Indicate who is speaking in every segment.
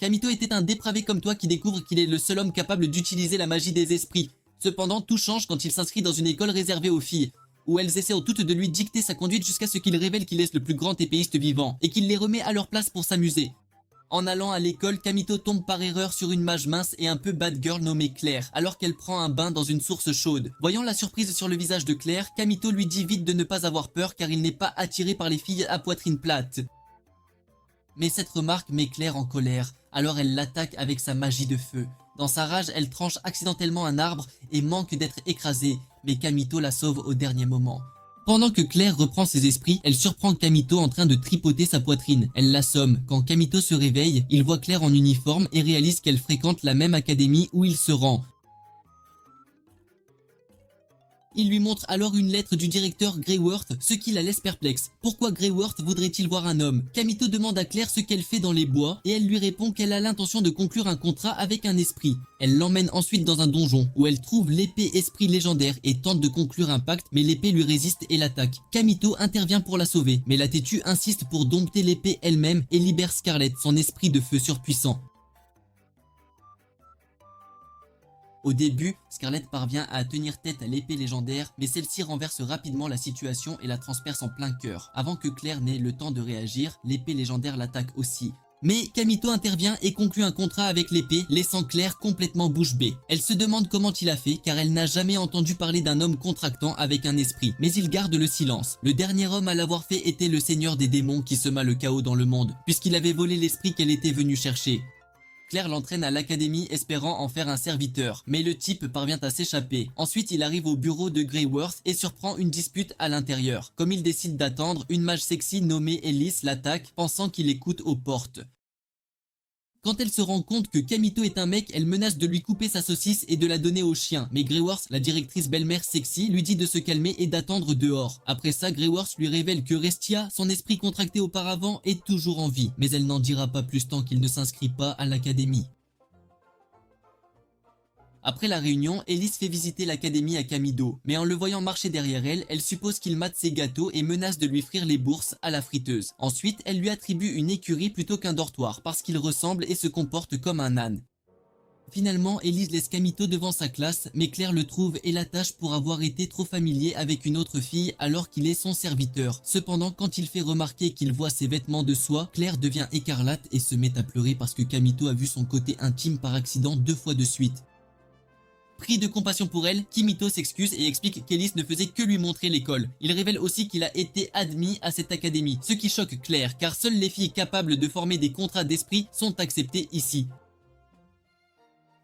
Speaker 1: Kamito était un dépravé comme toi qui découvre qu'il est le seul homme capable d'utiliser la magie des esprits. Cependant, tout change quand il s'inscrit dans une école réservée aux filles, où elles essaient toutes de lui dicter sa conduite jusqu'à ce qu'il révèle qu'il est le plus grand épéiste vivant, et qu'il les remet à leur place pour s'amuser. En allant à l'école, Kamito tombe par erreur sur une mage mince et un peu bad girl nommée Claire, alors qu'elle prend un bain dans une source chaude. Voyant la surprise sur le visage de Claire, Kamito lui dit vite de ne pas avoir peur car il n'est pas attiré par les filles à poitrine plate. Mais cette remarque met Claire en colère, alors elle l'attaque avec sa magie de feu. Dans sa rage, elle tranche accidentellement un arbre et manque d'être écrasée, mais Kamito la sauve au dernier moment. Pendant que Claire reprend ses esprits, elle surprend Kamito en train de tripoter sa poitrine. Elle l'assomme. Quand Kamito se réveille, il voit Claire en uniforme et réalise qu'elle fréquente la même académie où il se rend. Il lui montre alors une lettre du directeur Greyworth, ce qui la laisse perplexe. Pourquoi Greyworth voudrait-il voir un homme? Kamito demande à Claire ce qu'elle fait dans les bois et elle lui répond qu'elle a l'intention de conclure un contrat avec un esprit. Elle l'emmène ensuite dans un donjon où elle trouve l'épée esprit légendaire et tente de conclure un pacte, mais l'épée lui résiste et l'attaque. Kamito intervient pour la sauver, mais la têtue insiste pour dompter l'épée elle-même et libère Scarlet, son esprit de feu surpuissant. Au début, Scarlet parvient à tenir tête à l'épée légendaire, mais celle-ci renverse rapidement la situation et la transperce en plein cœur. Avant que Claire n'ait le temps de réagir, l'épée légendaire l'attaque aussi. Mais Kamito intervient et conclut un contrat avec l'épée, laissant Claire complètement bouche bée. Elle se demande comment il a fait, car elle n'a jamais entendu parler d'un homme contractant avec un esprit. Mais il garde le silence. Le dernier homme à l'avoir fait était le seigneur des démons qui sema le chaos dans le monde, puisqu'il avait volé l'esprit qu'elle était venue chercher. Claire l'entraîne à l'académie espérant en faire un serviteur, mais le type parvient à s'échapper. Ensuite, il arrive au bureau de Greyworth et surprend une dispute à l'intérieur. Comme il décide d'attendre, une mage sexy nommée Elise l'attaque, pensant qu'il écoute aux portes. Quand elle se rend compte que Kamito est un mec, elle menace de lui couper sa saucisse et de la donner au chien. Mais Greyworth, la directrice belle-mère sexy, lui dit de se calmer et d'attendre dehors. Après ça, Greyworth lui révèle que Restia, son esprit contracté auparavant, est toujours en vie. Mais elle n'en dira pas plus tant qu'il ne s'inscrit pas à l'académie. Après la réunion, Elise fait visiter l'académie à Kamito, mais en le voyant marcher derrière elle, elle suppose qu'il mate ses gâteaux et menace de lui frire les bourses à la friteuse. Ensuite, elle lui attribue une écurie plutôt qu'un dortoir, parce qu'il ressemble et se comporte comme un âne. Finalement, Elise laisse Kamito devant sa classe, mais Claire le trouve et l'attache pour avoir été trop familier avec une autre fille alors qu'il est son serviteur. Cependant, quand il fait remarquer qu'il voit ses vêtements de soie, Claire devient écarlate et se met à pleurer parce que Kamito a vu son côté intime par accident 2 fois de suite. Pris de compassion pour elle, Kimito s'excuse et explique qu'Elise ne faisait que lui montrer l'école. Il révèle aussi qu'il a été admis à cette académie, ce qui choque Claire car seules les filles capables de former des contrats d'esprit sont acceptées ici.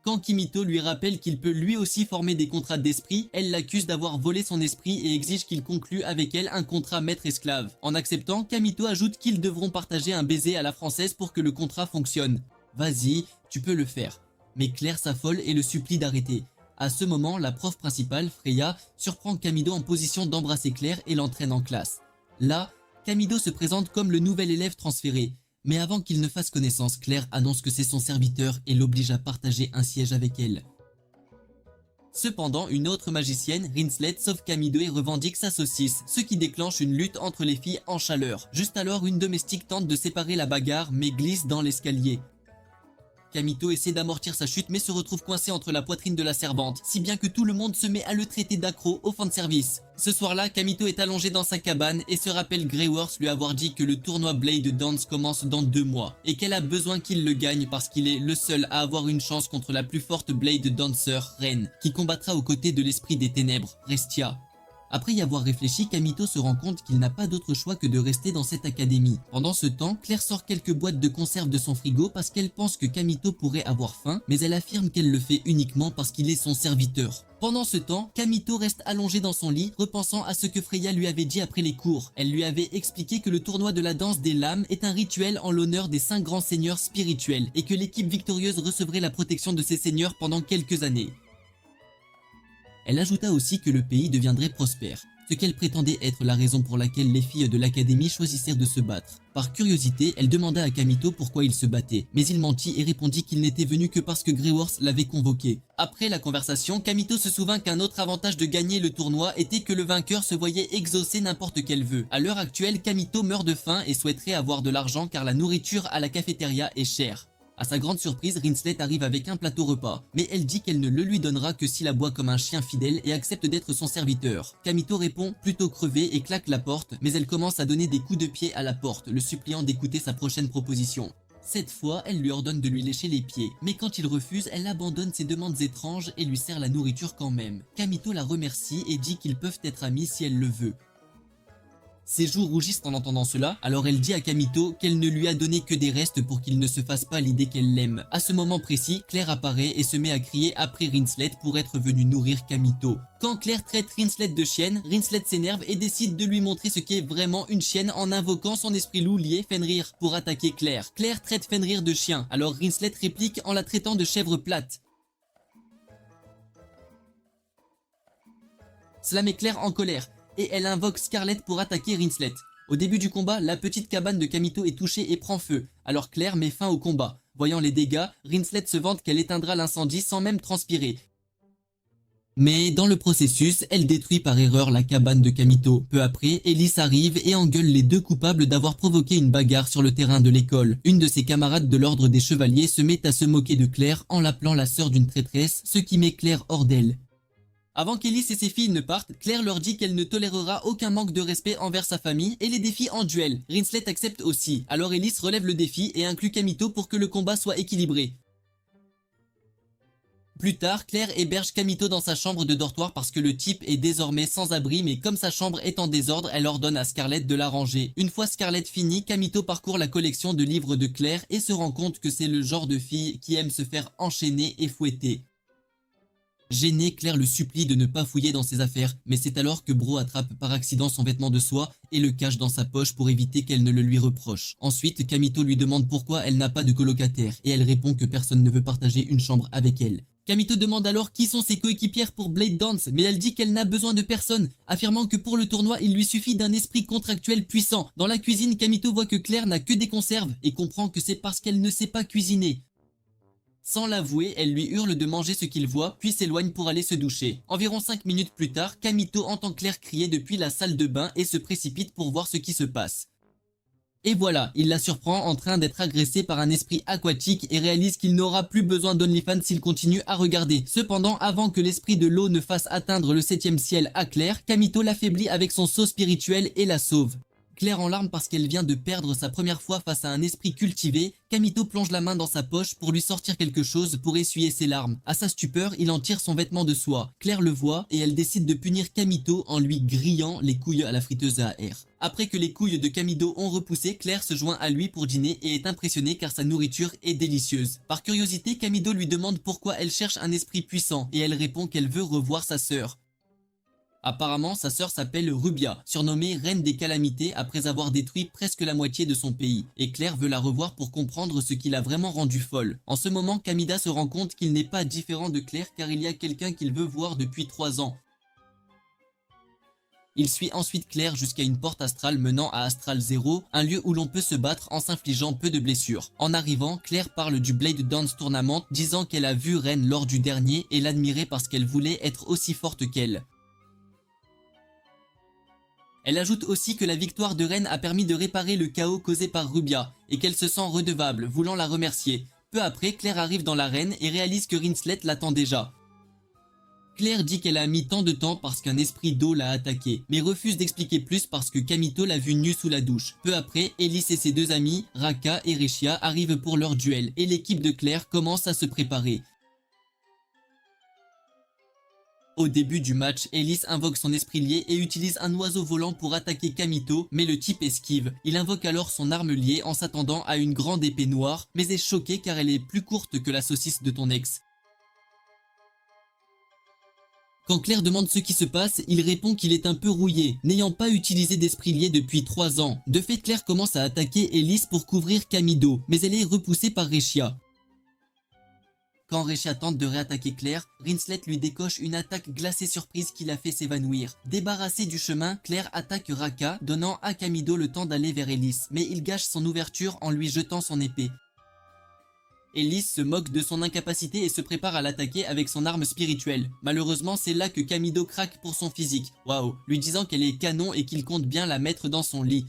Speaker 1: Quand Kimito lui rappelle qu'il peut lui aussi former des contrats d'esprit, elle l'accuse d'avoir volé son esprit et exige qu'il conclue avec elle un contrat maître-esclave. En acceptant, Kamito ajoute qu'ils devront partager un baiser à la française pour que le contrat fonctionne. Vas-y, tu peux le faire. Mais Claire s'affole et le supplie d'arrêter. À ce moment, la prof principale, Freya, surprend Kamito en position d'embrasser Claire et l'entraîne en classe. Là, Kamito se présente comme le nouvel élève transféré. Mais avant qu'il ne fasse connaissance, Claire annonce que c'est son serviteur et l'oblige à partager un siège avec elle. Cependant, une autre magicienne, Rinslet, sauve Kamito et revendique sa saucisse, ce qui déclenche une lutte entre les filles en chaleur. Juste alors, une domestique tente de séparer la bagarre mais glisse dans l'escalier. Kamito essaie d'amortir sa chute mais se retrouve coincé entre la poitrine de la servante, si bien que tout le monde se met à le traiter d'accro au fanservice. Ce soir-là, Kamito est allongé dans sa cabane et se rappelle Greyworth lui avoir dit que le tournoi Blade Dance commence dans 2 mois et qu'elle a besoin qu'il le gagne parce qu'il est le seul à avoir une chance contre la plus forte Blade Dancer, Reine, qui combattra aux côtés de l'esprit des ténèbres, Restia. Après y avoir réfléchi, Kamito se rend compte qu'il n'a pas d'autre choix que de rester dans cette académie. Pendant ce temps, Claire sort quelques boîtes de conserve de son frigo parce qu'elle pense que Kamito pourrait avoir faim, mais elle affirme qu'elle le fait uniquement parce qu'il est son serviteur. Pendant ce temps, Kamito reste allongé dans son lit, repensant à ce que Freya lui avait dit après les cours. Elle lui avait expliqué que le tournoi de la danse des lames est un rituel en l'honneur des 5 grands seigneurs spirituels et que l'équipe victorieuse recevrait la protection de ces seigneurs pendant quelques années. Elle ajouta aussi que le pays deviendrait prospère, ce qu'elle prétendait être la raison pour laquelle les filles de l'académie choisissèrent de se battre. Par curiosité, elle demanda à Kamito pourquoi il se battait, mais il mentit et répondit qu'il n'était venu que parce que Greyworth l'avait convoqué. Après la conversation, Kamito se souvint qu'un autre avantage de gagner le tournoi était que le vainqueur se voyait exaucer n'importe quel vœu. À l'heure actuelle, Kamito meurt de faim et souhaiterait avoir de l'argent car la nourriture à la cafétéria est chère. À sa grande surprise, Rinslet arrive avec un plateau repas, mais elle dit qu'elle ne le lui donnera que s'il aboie comme un chien fidèle et accepte d'être son serviteur. Kamito répond plutôt crevé et claque la porte, mais elle commence à donner des coups de pied à la porte, le suppliant d'écouter sa prochaine proposition. Cette fois, elle lui ordonne de lui lécher les pieds, mais quand il refuse, elle abandonne ses demandes étranges et lui sert la nourriture quand même. Kamito la remercie et dit qu'ils peuvent être amis si elle le veut. Ses joues rougissent en entendant cela, alors elle dit à Kamito qu'elle ne lui a donné que des restes pour qu'il ne se fasse pas l'idée qu'elle l'aime. À ce moment précis, Claire apparaît et se met à crier après Rinslet pour être venue nourrir Kamito. Quand Claire traite Rinslet de chienne, Rinslet s'énerve et décide de lui montrer ce qu'est vraiment une chienne en invoquant son esprit loup lié Fenrir pour attaquer Claire. Claire traite Fenrir de chien, alors Rinslet réplique en la traitant de chèvre plate. Cela met Claire en colère, et elle invoque Scarlett pour attaquer Rinslet. Au début du combat, la petite cabane de Kamito est touchée et prend feu, alors Claire met fin au combat. Voyant les dégâts, Rinslet se vante qu'elle éteindra l'incendie sans même transpirer. Mais dans le processus, elle détruit par erreur la cabane de Kamito. Peu après, Ellis arrive et engueule les deux coupables d'avoir provoqué une bagarre sur le terrain de l'école. Une de ses camarades de l'ordre des chevaliers se met à se moquer de Claire en l'appelant la sœur d'une traîtresse, ce qui met Claire hors d'elle. Avant qu'Ellis et ses filles ne partent, Claire leur dit qu'elle ne tolérera aucun manque de respect envers sa famille et les défie en duel. Rinslet accepte aussi, alors Ellis relève le défi et inclut Kamito pour que le combat soit équilibré. Plus tard, Claire héberge Kamito dans sa chambre de dortoir parce que le type est désormais sans abri, mais comme sa chambre est en désordre, elle ordonne à Scarlett de la ranger. Une fois Scarlett finie, Kamito parcourt la collection de livres de Claire et se rend compte que c'est le genre de fille qui aime se faire enchaîner et fouetter. Gênée, Claire le supplie de ne pas fouiller dans ses affaires, mais c'est alors que Bro attrape par accident son vêtement de soie et le cache dans sa poche pour éviter qu'elle ne le lui reproche. Ensuite, Kamito lui demande pourquoi elle n'a pas de colocataire, et elle répond que personne ne veut partager une chambre avec elle. Kamito demande alors qui sont ses coéquipières pour Blade Dance, mais elle dit qu'elle n'a besoin de personne, affirmant que pour le tournoi, il lui suffit d'un esprit contractuel puissant. Dans la cuisine, Kamito voit que Claire n'a que des conserves et comprend que c'est parce qu'elle ne sait pas cuisiner. Sans l'avouer, elle lui hurle de manger ce qu'il voit, puis s'éloigne pour aller se doucher. Environ 5 minutes plus tard, Kamito entend Claire crier depuis la salle de bain et se précipite pour voir ce qui se passe. Et voilà, il la surprend en train d'être agressée par un esprit aquatique et réalise qu'il n'aura plus besoin d'OnlyFans s'il continue à regarder. Cependant, avant que l'esprit de l'eau ne fasse atteindre le 7e ciel à Claire, Kamito l'affaiblit avec son sceau spirituel et la sauve. Claire en larmes parce qu'elle vient de perdre sa première fois face à un esprit cultivé, Kamito plonge la main dans sa poche pour lui sortir quelque chose pour essuyer ses larmes. À sa stupeur, il en tire son vêtement de soie. Claire le voit et elle décide de punir Kamito en lui grillant les couilles à la friteuse à air. Après que les couilles de Kamito ont repoussé, Claire se joint à lui pour dîner et est impressionnée car sa nourriture est délicieuse. Par curiosité, Kamito lui demande pourquoi elle cherche un esprit puissant et elle répond qu'elle veut revoir sa sœur. Apparemment, sa sœur s'appelle Rubia, surnommée Reine des Calamités après avoir détruit presque la moitié de son pays. Et Claire veut la revoir pour comprendre ce qui l'a vraiment rendue folle. En ce moment, Kamida se rend compte qu'il n'est pas différent de Claire car il y a quelqu'un qu'il veut voir depuis 3 ans. Il suit ensuite Claire jusqu'à une porte astrale menant à Astral 0, un lieu où l'on peut se battre en s'infligeant peu de blessures. En arrivant, Claire parle du Blade Dance Tournament, disant qu'elle a vu Ren lors du dernier et l'admirait parce qu'elle voulait être aussi forte qu'elle. Elle ajoute aussi que la victoire de Ren a permis de réparer le chaos causé par Rubia, et qu'elle se sent redevable, voulant la remercier. Peu après, Claire arrive dans l'arène et réalise que Rinslet l'attend déjà. Claire dit qu'elle a mis tant de temps parce qu'un esprit d'eau l'a attaquée, mais refuse d'expliquer plus parce que Kamito l'a vue nue sous la douche. Peu après, Ellis et ses 2 amis, Raka et Reshia, arrivent pour leur duel, et l'équipe de Claire commence à se préparer. Au début du match, Ellis invoque son esprit lié et utilise un oiseau volant pour attaquer Kamito, mais le type esquive. Il invoque alors son arme liée en s'attendant à une grande épée noire, mais est choqué car elle est plus courte que la saucisse de ton ex. Quand Claire demande ce qui se passe, il répond qu'il est un peu rouillé, n'ayant pas utilisé d'esprit lié depuis 3 ans. De fait, Claire commence à attaquer Ellis pour couvrir Kamito, mais elle est repoussée par Reshia. Quand Reshia tente de réattaquer Claire, Rinslet lui décoche une attaque glacée surprise qui la fait s'évanouir. Débarrassée du chemin, Claire attaque Raka, donnant à Kamito le temps d'aller vers Ellis, mais il gâche son ouverture en lui jetant son épée. Ellis se moque de son incapacité et se prépare à l'attaquer avec son arme spirituelle. Malheureusement, c'est là que Kamito craque pour son physique, waouh, lui disant qu'elle est canon et qu'il compte bien la mettre dans son lit.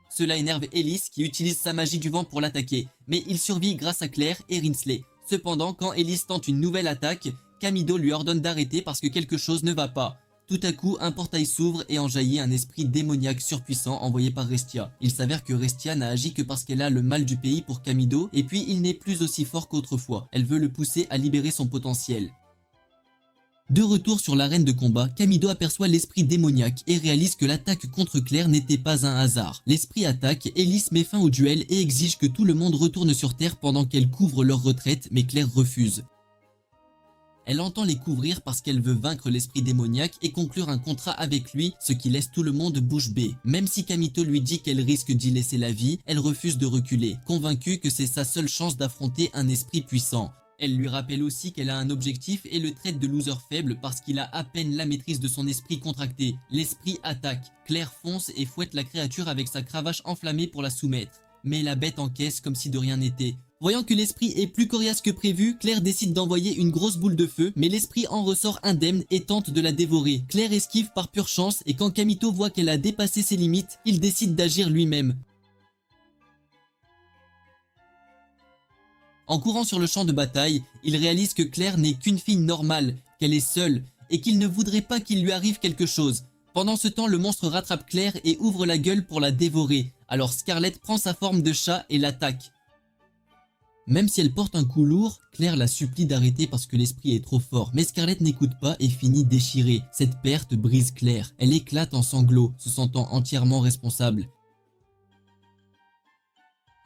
Speaker 1: Cela énerve Ellis qui utilise sa magie du vent pour l'attaquer, mais il survit grâce à Claire et Rinsley. Cependant, quand Ellis tente une nouvelle attaque, Kamido lui ordonne d'arrêter parce que quelque chose ne va pas. Tout à coup, un portail s'ouvre et en jaillit un esprit démoniaque surpuissant envoyé par Restia. Il s'avère que Restia n'a agi que parce qu'elle a le mal du pays pour Kamido, et puis il n'est plus aussi fort qu'autrefois. Elle veut le pousser à libérer son potentiel. De retour sur l'arène de combat, Kamido aperçoit l'esprit démoniaque et réalise que l'attaque contre Claire n'était pas un hasard. L'esprit attaque, Ellis met fin au duel et exige que tout le monde retourne sur Terre pendant qu'elle couvre leur retraite, mais Claire refuse. Elle entend les couvrir parce qu'elle veut vaincre l'esprit démoniaque et conclure un contrat avec lui, ce qui laisse tout le monde bouche bée. Même si Kamito lui dit qu'elle risque d'y laisser la vie, elle refuse de reculer, convaincue que c'est sa seule chance d'affronter un esprit puissant. Elle lui rappelle aussi qu'elle a un objectif et le traite de loser faible parce qu'il a à peine la maîtrise de son esprit contracté. L'esprit attaque. Claire fonce et fouette la créature avec sa cravache enflammée pour la soumettre. Mais la bête encaisse comme si de rien n'était. Voyant que l'esprit est plus coriace que prévu, Claire décide d'envoyer une grosse boule de feu, mais l'esprit en ressort indemne et tente de la dévorer. Claire esquive par pure chance et quand Kamito voit qu'elle a dépassé ses limites, il décide d'agir lui-même. En courant sur le champ de bataille, il réalise que Claire n'est qu'une fille normale, qu'elle est seule, et qu'il ne voudrait pas qu'il lui arrive quelque chose. Pendant ce temps, le monstre rattrape Claire et ouvre la gueule pour la dévorer. Alors Scarlett prend sa forme de chat et l'attaque. Même si elle porte un coup lourd, Claire la supplie d'arrêter parce que l'esprit est trop fort. Mais Scarlett n'écoute pas et finit déchirée. Cette perte brise Claire. Elle éclate en sanglots, se sentant entièrement responsable.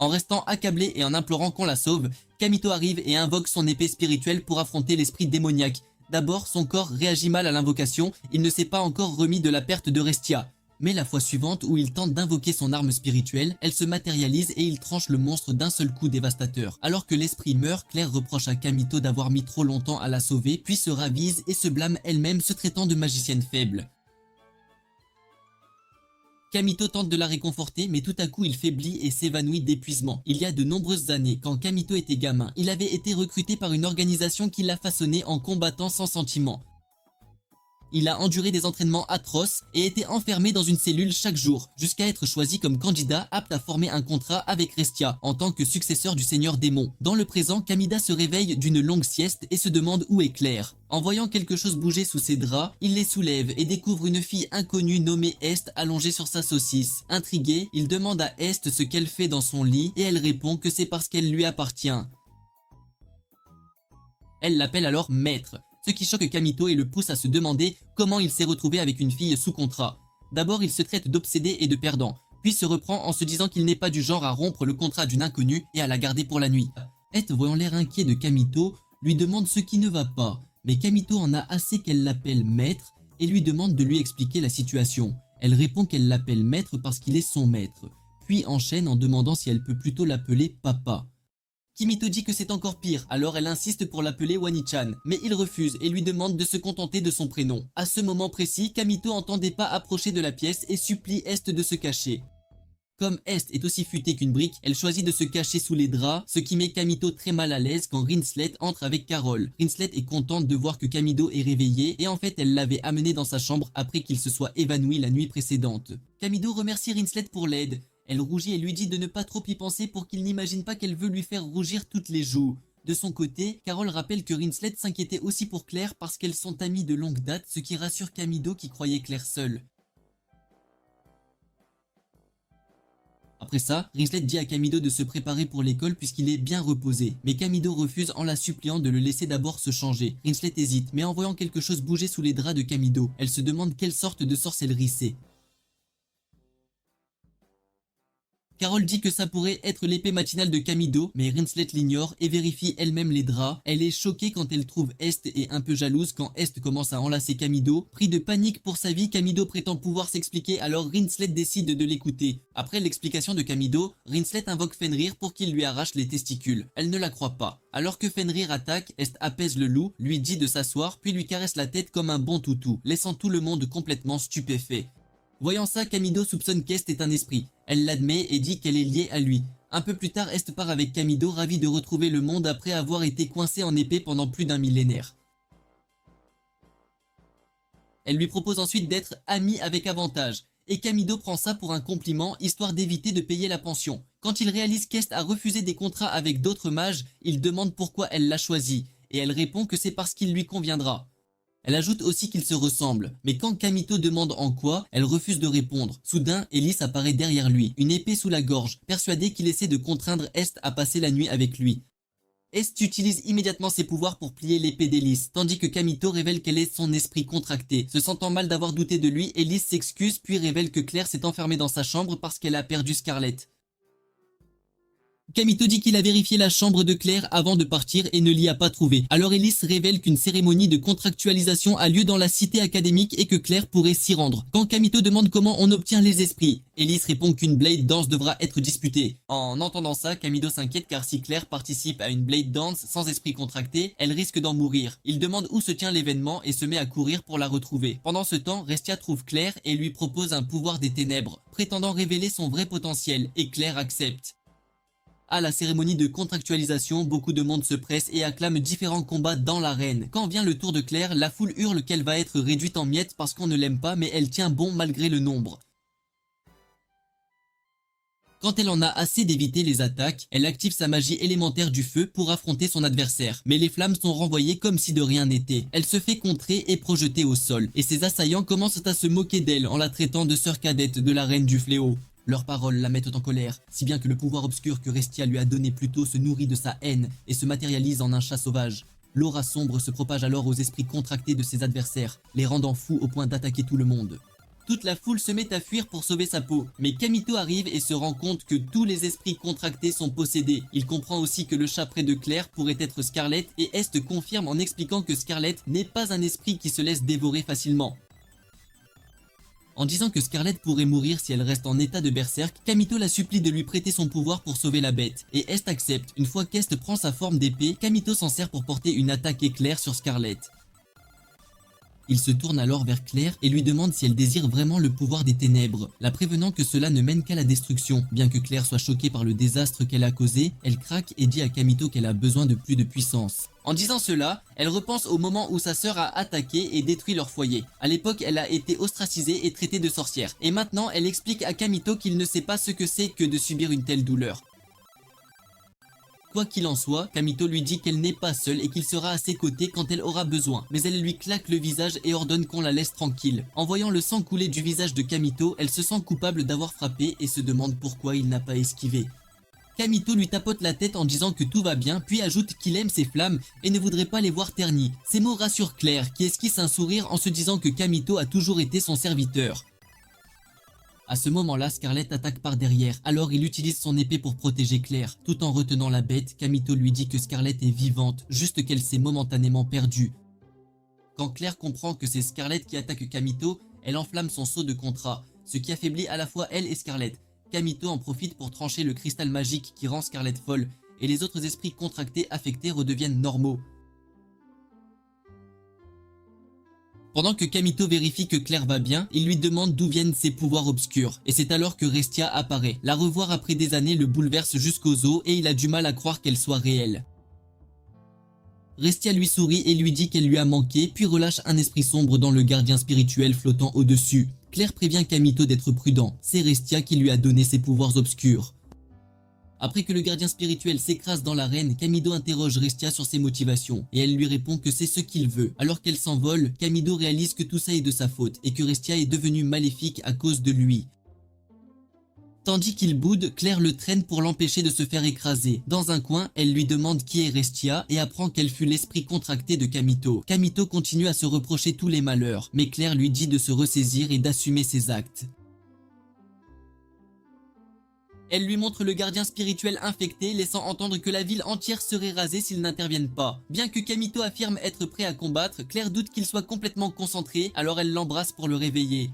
Speaker 1: En restant accablée et en implorant qu'on la sauve, Kamito arrive et invoque son épée spirituelle pour affronter l'esprit démoniaque. D'abord, son corps réagit mal à l'invocation, il ne s'est pas encore remis de la perte de Restia. Mais la fois suivante où il tente d'invoquer son arme spirituelle, elle se matérialise et il tranche le monstre d'un seul coup dévastateur. Alors que l'esprit meurt, Claire reproche à Kamito d'avoir mis trop longtemps à la sauver, puis se ravise et se blâme elle-même se traitant de magicienne faible. Kamito tente de la réconforter, mais tout à coup il faiblit et s'évanouit d'épuisement. Il y a de nombreuses années, quand Kamito était gamin, il avait été recruté par une organisation qui l'a façonné en combattant sans sentiment. Il a enduré des entraînements atroces et été enfermé dans une cellule chaque jour, jusqu'à être choisi comme candidat apte à former un contrat avec Restia, en tant que successeur du Seigneur Démon. Dans le présent, Kamida se réveille d'une longue sieste et se demande où est Claire. En voyant quelque chose bouger sous ses draps, il les soulève et découvre une fille inconnue nommée Est allongée sur sa saucisse. Intrigué, il demande à Est ce qu'elle fait dans son lit et elle répond que c'est parce qu'elle lui appartient. Elle l'appelle alors maître, ce qui choque Kamito et le pousse à se demander comment il s'est retrouvé avec une fille sous contrat. D'abord, il se traite d'obsédé et de perdant, puis se reprend en se disant qu'il n'est pas du genre à rompre le contrat d'une inconnue et à la garder pour la nuit. Ed, voyant l'air inquiet de Kamito, lui demande ce qui ne va pas, mais Kamito en a assez qu'elle l'appelle maître et lui demande de lui expliquer la situation. Elle répond qu'elle l'appelle maître parce qu'il est son maître, puis enchaîne en demandant si elle peut plutôt l'appeler papa. Kimito dit que c'est encore pire, alors elle insiste pour l'appeler Wani-chan, mais il refuse et lui demande de se contenter de son prénom. À ce moment précis, Kamito entend des pas approcher de la pièce et supplie Est de se cacher. Comme Est est aussi futée qu'une brique, elle choisit de se cacher sous les draps, ce qui met Kamito très mal à l'aise quand Rinsley entre avec Carol. Rinsley est contente de voir que Kamito est réveillé et en fait elle l'avait amené dans sa chambre après qu'il se soit évanoui la nuit précédente. Kamito remercie Rinsley pour l'aide. Elle rougit et lui dit de ne pas trop y penser pour qu'il n'imagine pas qu'elle veut lui faire rougir toutes les joues. De son côté, Carol rappelle que Rinsley s'inquiétait aussi pour Claire parce qu'elles sont amies de longue date, ce qui rassure Kamito qui croyait Claire seule. Après ça, Rinsley dit à Kamito de se préparer pour l'école puisqu'il est bien reposé. Mais Kamito refuse en la suppliant de le laisser d'abord se changer. Rinsley hésite, mais en voyant quelque chose bouger sous les draps de Kamito, elle se demande quelle sorte de sorcellerie c'est. Carol dit que ça pourrait être l'épée matinale de Kamito, mais Rinsley l'ignore et vérifie elle-même les draps. Elle est choquée quand elle trouve Est et un peu jalouse quand Est commence à enlacer Kamito. Pris de panique pour sa vie, Kamito prétend pouvoir s'expliquer, alors Rinsley décide de l'écouter. Après l'explication de Kamito, Rinsley invoque Fenrir pour qu'il lui arrache les testicules. Elle ne la croit pas. Alors que Fenrir attaque, Est apaise le loup, lui dit de s'asseoir, puis lui caresse la tête comme un bon toutou, laissant tout le monde complètement stupéfait. Voyant ça, Kamito soupçonne qu'Est est un esprit. Elle l'admet et dit qu'elle est liée à lui. Un peu plus tard, Est part avec Kamito, ravi de retrouver le monde après avoir été coincé en épée pendant plus d'un millénaire. Elle lui propose ensuite d'être amie avec avantage. et Camido prend ça pour un compliment histoire d'éviter de payer la pension. Quand il réalise qu'Est a refusé des contrats avec d'autres mages, il demande pourquoi elle l'a choisi, et elle répond que c'est parce qu'il lui conviendra. Elle ajoute aussi qu'ils se ressemblent, mais quand Kamito demande en quoi, elle refuse de répondre. Soudain, Ellis apparaît derrière lui, une épée sous la gorge, persuadée qu'il essaie de contraindre Est à passer la nuit avec lui. Est utilise immédiatement ses pouvoirs pour plier l'épée d'Ellis, tandis que Kamito révèle qu'elle est son esprit contracté. Se sentant mal d'avoir douté de lui, Ellis s'excuse puis révèle que Claire s'est enfermée dans sa chambre parce qu'elle a perdu Scarlett. Kamito dit qu'il a vérifié la chambre de Claire avant de partir et ne l'y a pas trouvé. Alors Ellis révèle qu'une cérémonie de contractualisation a lieu dans la cité académique et que Claire pourrait s'y rendre. Quand Kamito demande comment on obtient les esprits, Ellis répond qu'une Blade Dance devra être disputée. En entendant ça, Kamito s'inquiète car si Claire participe à une Blade Dance sans esprit contracté, elle risque d'en mourir. Il demande où se tient l'événement et se met à courir pour la retrouver. Pendant ce temps, Restia trouve Claire et lui propose un pouvoir des ténèbres, prétendant révéler son vrai potentiel, et Claire accepte. À la cérémonie de contractualisation, beaucoup de monde se presse et acclame différents combats dans l'arène. Quand vient le tour de Claire, la foule hurle qu'elle va être réduite en miettes parce qu'on ne l'aime pas, mais elle tient bon malgré le nombre. Quand elle en a assez d'éviter les attaques, elle active sa magie élémentaire du feu pour affronter son adversaire. Mais les flammes sont renvoyées comme si de rien n'était. Elle se fait contrer et projeter au sol. Et ses assaillants commencent à se moquer d'elle en la traitant de sœur cadette de la reine du fléau. Leurs paroles la mettent en colère, si bien que le pouvoir obscur que Restia lui a donné plus tôt se nourrit de sa haine et se matérialise en un chat sauvage. L'aura sombre se propage alors aux esprits contractés de ses adversaires, les rendant fous au point d'attaquer tout le monde. Toute la foule se met à fuir pour sauver sa peau, mais Kamito arrive et se rend compte que tous les esprits contractés sont possédés. Il comprend aussi que le chat près de Claire pourrait être Scarlett et Est confirme en expliquant que Scarlett n'est pas un esprit qui se laisse dévorer facilement. En disant que Scarlett pourrait mourir si elle reste en état de berserk, Kamito la supplie de lui prêter son pouvoir pour sauver la bête, et Est accepte. Une fois qu'Est prend sa forme d'épée, Kamito s'en sert pour porter une attaque éclair sur Scarlett. Il se tourne alors vers Claire et lui demande si elle désire vraiment le pouvoir des ténèbres, la prévenant que cela ne mène qu'à la destruction. Bien que Claire soit choquée par le désastre qu'elle a causé, elle craque et dit à Kamito qu'elle a besoin de plus de puissance. En disant cela, elle repense au moment où sa sœur a attaqué et détruit leur foyer. À l'époque, elle a été ostracisée et traitée de sorcière. Et maintenant, elle explique à Kamito qu'il ne sait pas ce que c'est que de subir une telle douleur. Quoi qu'il en soit, Kamito lui dit qu'elle n'est pas seule et qu'il sera à ses côtés quand elle aura besoin. Mais elle lui claque le visage et ordonne qu'on la laisse tranquille. En voyant le sang couler du visage de Kamito, elle se sent coupable d'avoir frappé et se demande pourquoi il n'a pas esquivé. Kamito lui tapote la tête en disant que tout va bien, puis ajoute qu'il aime ses flammes et ne voudrait pas les voir ternies. Ces mots rassurent Claire, qui esquisse un sourire en se disant que Kamito a toujours été son serviteur. À ce moment-là, Scarlett attaque par derrière, alors il utilise son épée pour protéger Claire. Tout en retenant la bête, Kamito lui dit que Scarlett est vivante, juste qu'elle s'est momentanément perdue. Quand Claire comprend que c'est Scarlett qui attaque Kamito, elle enflamme son sceau de contrat, ce qui affaiblit à la fois elle et Scarlett. Kamito en profite pour trancher le cristal magique qui rend Scarlett folle, et les autres esprits contractés affectés redeviennent normaux. Pendant que Kamito vérifie que Claire va bien, il lui demande d'où viennent ses pouvoirs obscurs. Et c'est alors que Restia apparaît. La revoir après des années le bouleverse jusqu'aux os et il a du mal à croire qu'elle soit réelle. Restia lui sourit et lui dit qu'elle lui a manqué, puis relâche un esprit sombre dans le gardien spirituel flottant au-dessus. Claire prévient Kamito d'être prudent. C'est Restia qui lui a donné ses pouvoirs obscurs. Après que le gardien spirituel s'écrase dans l'arène, Kamito interroge Restia sur ses motivations, et elle lui répond que c'est ce qu'il veut. Alors qu'elle s'envole, Kamito réalise que tout ça est de sa faute, et que Restia est devenue maléfique à cause de lui. Tandis qu'il boude, Claire le traîne pour l'empêcher de se faire écraser. Dans un coin, elle lui demande qui est Restia, et apprend qu'elle fut l'esprit contracté de Kamito. Kamito continue à se reprocher tous les malheurs, mais Claire lui dit de se ressaisir et d'assumer ses actes. Elle lui montre le gardien spirituel infecté, laissant entendre que la ville entière serait rasée s'ils n'interviennent pas. Bien que Kamito affirme être prêt à combattre, Claire doute qu'il soit complètement concentré, alors elle l'embrasse pour le réveiller.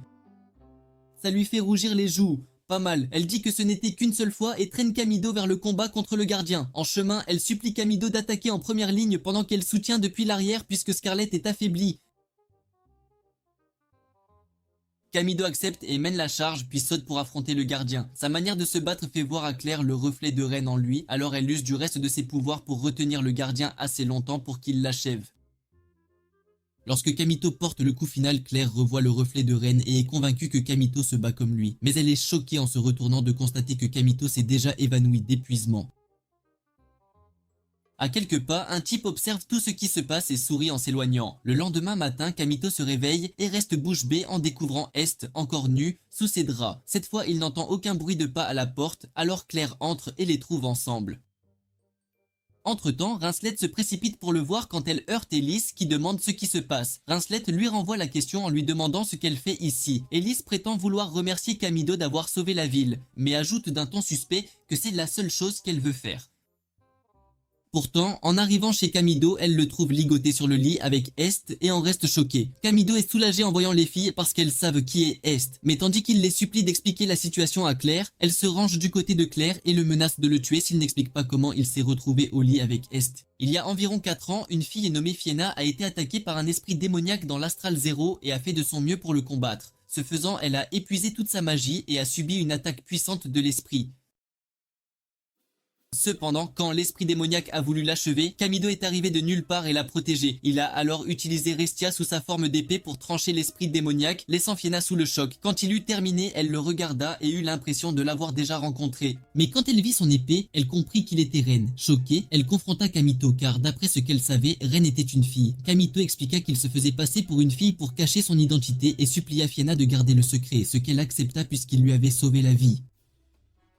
Speaker 1: Ça lui fait rougir les joues. Pas mal, elle dit que ce n'était qu'une seule fois et traîne Kamito vers le combat contre le gardien. En chemin, elle supplie Kamito d'attaquer en première ligne pendant qu'elle soutient depuis l'arrière puisque Scarlett est affaiblie. Kamito accepte et mène la charge puis saute pour affronter le gardien. Sa manière de se battre fait voir à Claire le reflet de reine en lui, alors elle use du reste de ses pouvoirs pour retenir le gardien assez longtemps pour qu'il l'achève. Lorsque Kamito porte le coup final, Claire revoit le reflet de Ren et est convaincue que Kamito se bat comme lui. Mais elle est choquée en se retournant de constater que Kamito s'est déjà évanoui d'épuisement. À quelques pas, un type observe tout ce qui se passe et sourit en s'éloignant. Le lendemain matin, Kamito se réveille et reste bouche bée en découvrant Est, encore nu, sous ses draps. Cette fois, il n'entend aucun bruit de pas à la porte, alors Claire entre et les trouve ensemble. Entre-temps, Rinslet se précipite pour le voir quand elle heurte Elise qui demande ce qui se passe. Rinslet lui renvoie la question en lui demandant ce qu'elle fait ici. Elise prétend vouloir remercier Kamido d'avoir sauvé la ville, mais ajoute d'un ton suspect que c'est la seule chose qu'elle veut faire. Pourtant, en arrivant chez Kamido, elle le trouve ligoté sur le lit avec Est et en reste choquée. Kamido est soulagée en voyant les filles parce qu'elles savent qui est Est. Mais tandis qu'il les supplie d'expliquer la situation à Claire, elle se range du côté de Claire et le menace de le tuer s'il n'explique pas comment il s'est retrouvé au lit avec Est. Il y a environ 4 ans, une fille nommée Fiena a été attaquée par un esprit démoniaque dans l'Astral Zero et a fait de son mieux pour le combattre. Ce faisant, elle a épuisé toute sa magie et a subi une attaque puissante de l'esprit. Cependant, quand l'esprit démoniaque a voulu l'achever, Kamido est arrivé de nulle part et l'a protégé. Il a alors utilisé Restia sous sa forme d'épée pour trancher l'esprit démoniaque, laissant Fiena sous le choc. Quand il eut terminé, elle le regarda et eut l'impression de l'avoir déjà rencontré. Mais quand elle vit son épée, elle comprit qu'il était Ren. Choquée, elle confronta Kamito car d'après ce qu'elle savait, Ren était une fille. Kamito expliqua qu'il se faisait passer pour une fille pour cacher son identité et supplia Fiena de garder le secret, ce qu'elle accepta puisqu'il lui avait sauvé la vie.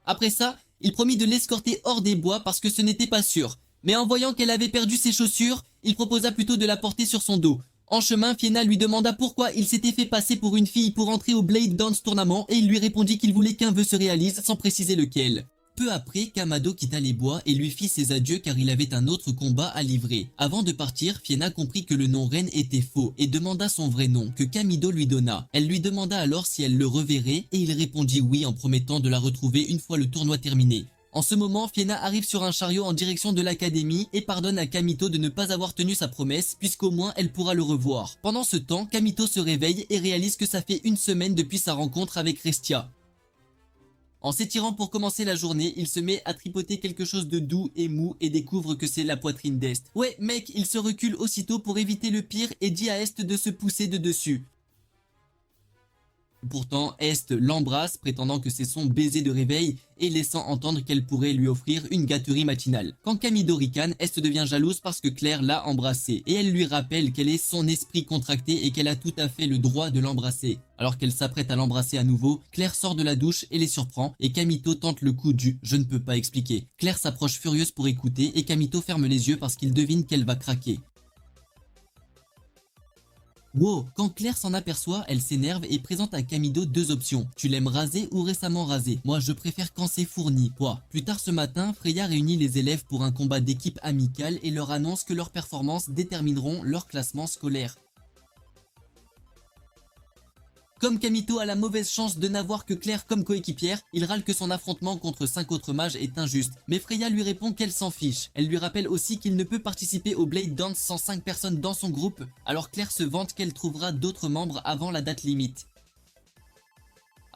Speaker 1: Après ça, il promit de l'escorter hors des bois parce que ce n'était pas sûr. Mais en voyant qu'elle avait perdu ses chaussures, il proposa plutôt de la porter sur son dos. En chemin, Fiena lui demanda pourquoi il s'était fait passer pour une fille pour entrer au Blade Dance Tournament et il lui répondit qu'il voulait qu'un vœu se réalise sans préciser lequel. Peu après, Kamado quitta les bois et lui fit ses adieux car il avait un autre combat à livrer. Avant de partir, Fiena comprit que le nom Ren était faux et demanda son vrai nom, que Kamido lui donna. Elle lui demanda alors si elle le reverrait et il répondit oui en promettant de la retrouver une fois le tournoi terminé. En ce moment, Fiena arrive sur un chariot en direction de l'académie et pardonne à Kamito de ne pas avoir tenu sa promesse puisqu'au moins elle pourra le revoir. Pendant ce temps, Kamito se réveille et réalise que ça fait une semaine depuis sa rencontre avec Restia. En s'étirant pour commencer la journée, il se met à tripoter quelque chose de doux et mou et découvre que c'est la poitrine d'Est. Ouais mec, il se recule aussitôt pour éviter le pire et dit à Est de se pousser de dessus. Pourtant, Est l'embrasse, prétendant que c'est son baiser de réveil et laissant entendre qu'elle pourrait lui offrir une gâterie matinale. Quand Kamido ricane, Est devient jalouse parce que Claire l'a embrassée et elle lui rappelle qu'elle est son esprit contracté et qu'elle a tout à fait le droit de l'embrasser. Alors qu'elle s'apprête à l'embrasser à nouveau, Claire sort de la douche et les surprend et Kamito tente le coup du « je ne peux pas expliquer ». Claire s'approche furieuse pour écouter et Kamito ferme les yeux parce qu'il devine qu'elle va craquer. Wow, quand Claire s'en aperçoit, elle s'énerve et présente à Kamido deux options. Tu l'aimes rasé ou récemment rasé? Moi je préfère quand c'est fourni, quoi. Plus tard ce matin, Freya réunit les élèves pour un combat d'équipe amical et leur annonce que leurs performances détermineront leur classement scolaire. Comme Kamito a la mauvaise chance de n'avoir que Claire comme coéquipière, il râle que son affrontement contre 5 autres mages est injuste. Mais Freya lui répond qu'elle s'en fiche. Elle lui rappelle aussi qu'il ne peut participer au Blade Dance sans 5 personnes dans son groupe, alors Claire se vante qu'elle trouvera d'autres membres avant la date limite.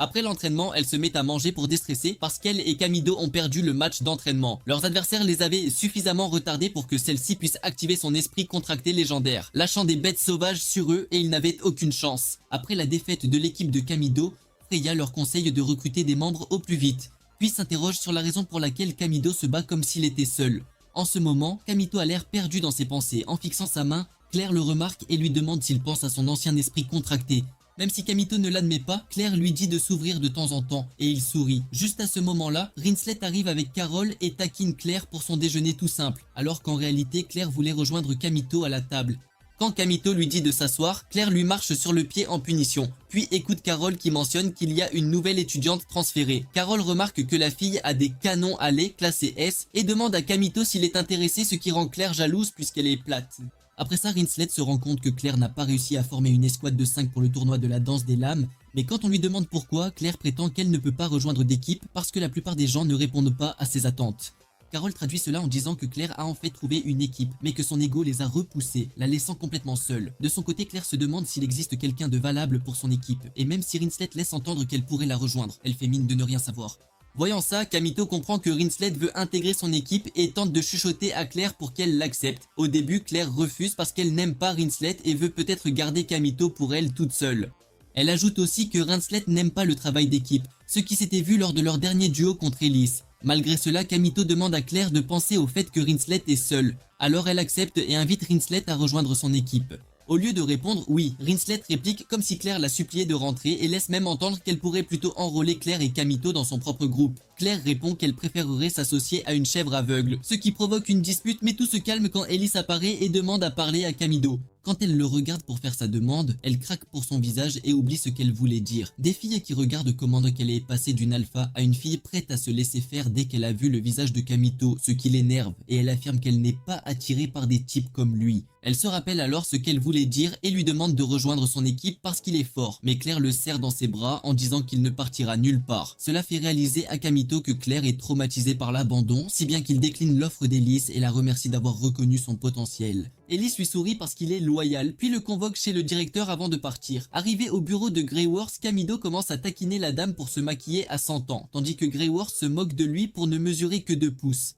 Speaker 1: Après l'entraînement, elle se met à manger pour déstresser parce qu'elle et Kamido ont perdu le match d'entraînement. Leurs adversaires les avaient suffisamment retardés pour que celle-ci puisse activer son esprit contracté légendaire, lâchant des bêtes sauvages sur eux et ils n'avaient aucune chance. Après la défaite de l'équipe de Kamido, Freya leur conseille de recruter des membres au plus vite, puis s'interroge sur la raison pour laquelle Kamido se bat comme s'il était seul. En ce moment, Kamito a l'air perdu dans ses pensées. En fixant sa main, Claire le remarque et lui demande s'il pense à son ancien esprit contracté. Même si Kamito ne l'admet pas, Claire lui dit de s'ouvrir de temps en temps, et il sourit. Juste à ce moment-là, Rinslet arrive avec Carole et taquine Claire pour son déjeuner tout simple, alors qu'en réalité Claire voulait rejoindre Kamito à la table. Quand Kamito lui dit de s'asseoir, Claire lui marche sur le pied en punition, puis écoute Carole qui mentionne qu'il y a une nouvelle étudiante transférée. Carole remarque que la fille a des canons à lait classés S et demande à Kamito s'il est intéressé, ce qui rend Claire jalouse puisqu'elle est plate. Après ça, Rinslet se rend compte que Claire n'a pas réussi à former une escouade de 5 pour le tournoi de la danse des lames, mais quand on lui demande pourquoi, Claire prétend qu'elle ne peut pas rejoindre d'équipe parce que la plupart des gens ne répondent pas à ses attentes. Carole traduit cela en disant que Claire a en fait trouvé une équipe, mais que son ego les a repoussés, la laissant complètement seule. De son côté, Claire se demande s'il existe quelqu'un de valable pour son équipe, et même si Rinslet laisse entendre qu'elle pourrait la rejoindre, elle fait mine de ne rien savoir. Voyant ça, Kamito comprend que Rinslet veut intégrer son équipe et tente de chuchoter à Claire pour qu'elle l'accepte. Au début, Claire refuse parce qu'elle n'aime pas Rinslet et veut peut-être garder Kamito pour elle toute seule. Elle ajoute aussi que Rinslet n'aime pas le travail d'équipe, ce qui s'était vu lors de leur dernier duo contre Elise. Malgré cela, Kamito demande à Claire de penser au fait que Rinslet est seule. Alors elle accepte et invite Rinslet à rejoindre son équipe. Au lieu de répondre oui, Rinslet réplique comme si Claire l'a supplié de rentrer et laisse même entendre qu'elle pourrait plutôt enrôler Claire et Kamito dans son propre groupe. Claire répond qu'elle préférerait s'associer à une chèvre aveugle, ce qui provoque une dispute, mais tout se calme quand Elise apparaît et demande à parler à Kamito. Quand elle le regarde pour faire sa demande, elle craque pour son visage et oublie ce qu'elle voulait dire. Des filles qui regardent commandent qu'elle est passée d'une alpha à une fille prête à se laisser faire dès qu'elle a vu le visage de Kamito, ce qui l'énerve, et elle affirme qu'elle n'est pas attirée par des types comme lui. Elle se rappelle alors ce qu'elle voulait dire et lui demande de rejoindre son équipe parce qu'il est fort, mais Claire le serre dans ses bras en disant qu'il ne partira nulle part. Cela fait réaliser à Kamito que Claire est traumatisée par l'abandon, si bien qu'il décline l'offre d'Elise et la remercie d'avoir reconnu son potentiel. Elise lui sourit parce qu'il est loyal, puis le convoque chez le directeur avant de partir. Arrivé au bureau de Greyworth, Kamito commence à taquiner la dame pour se maquiller à 100 ans, tandis que Greyworth se moque de lui pour ne mesurer que 2 pouces.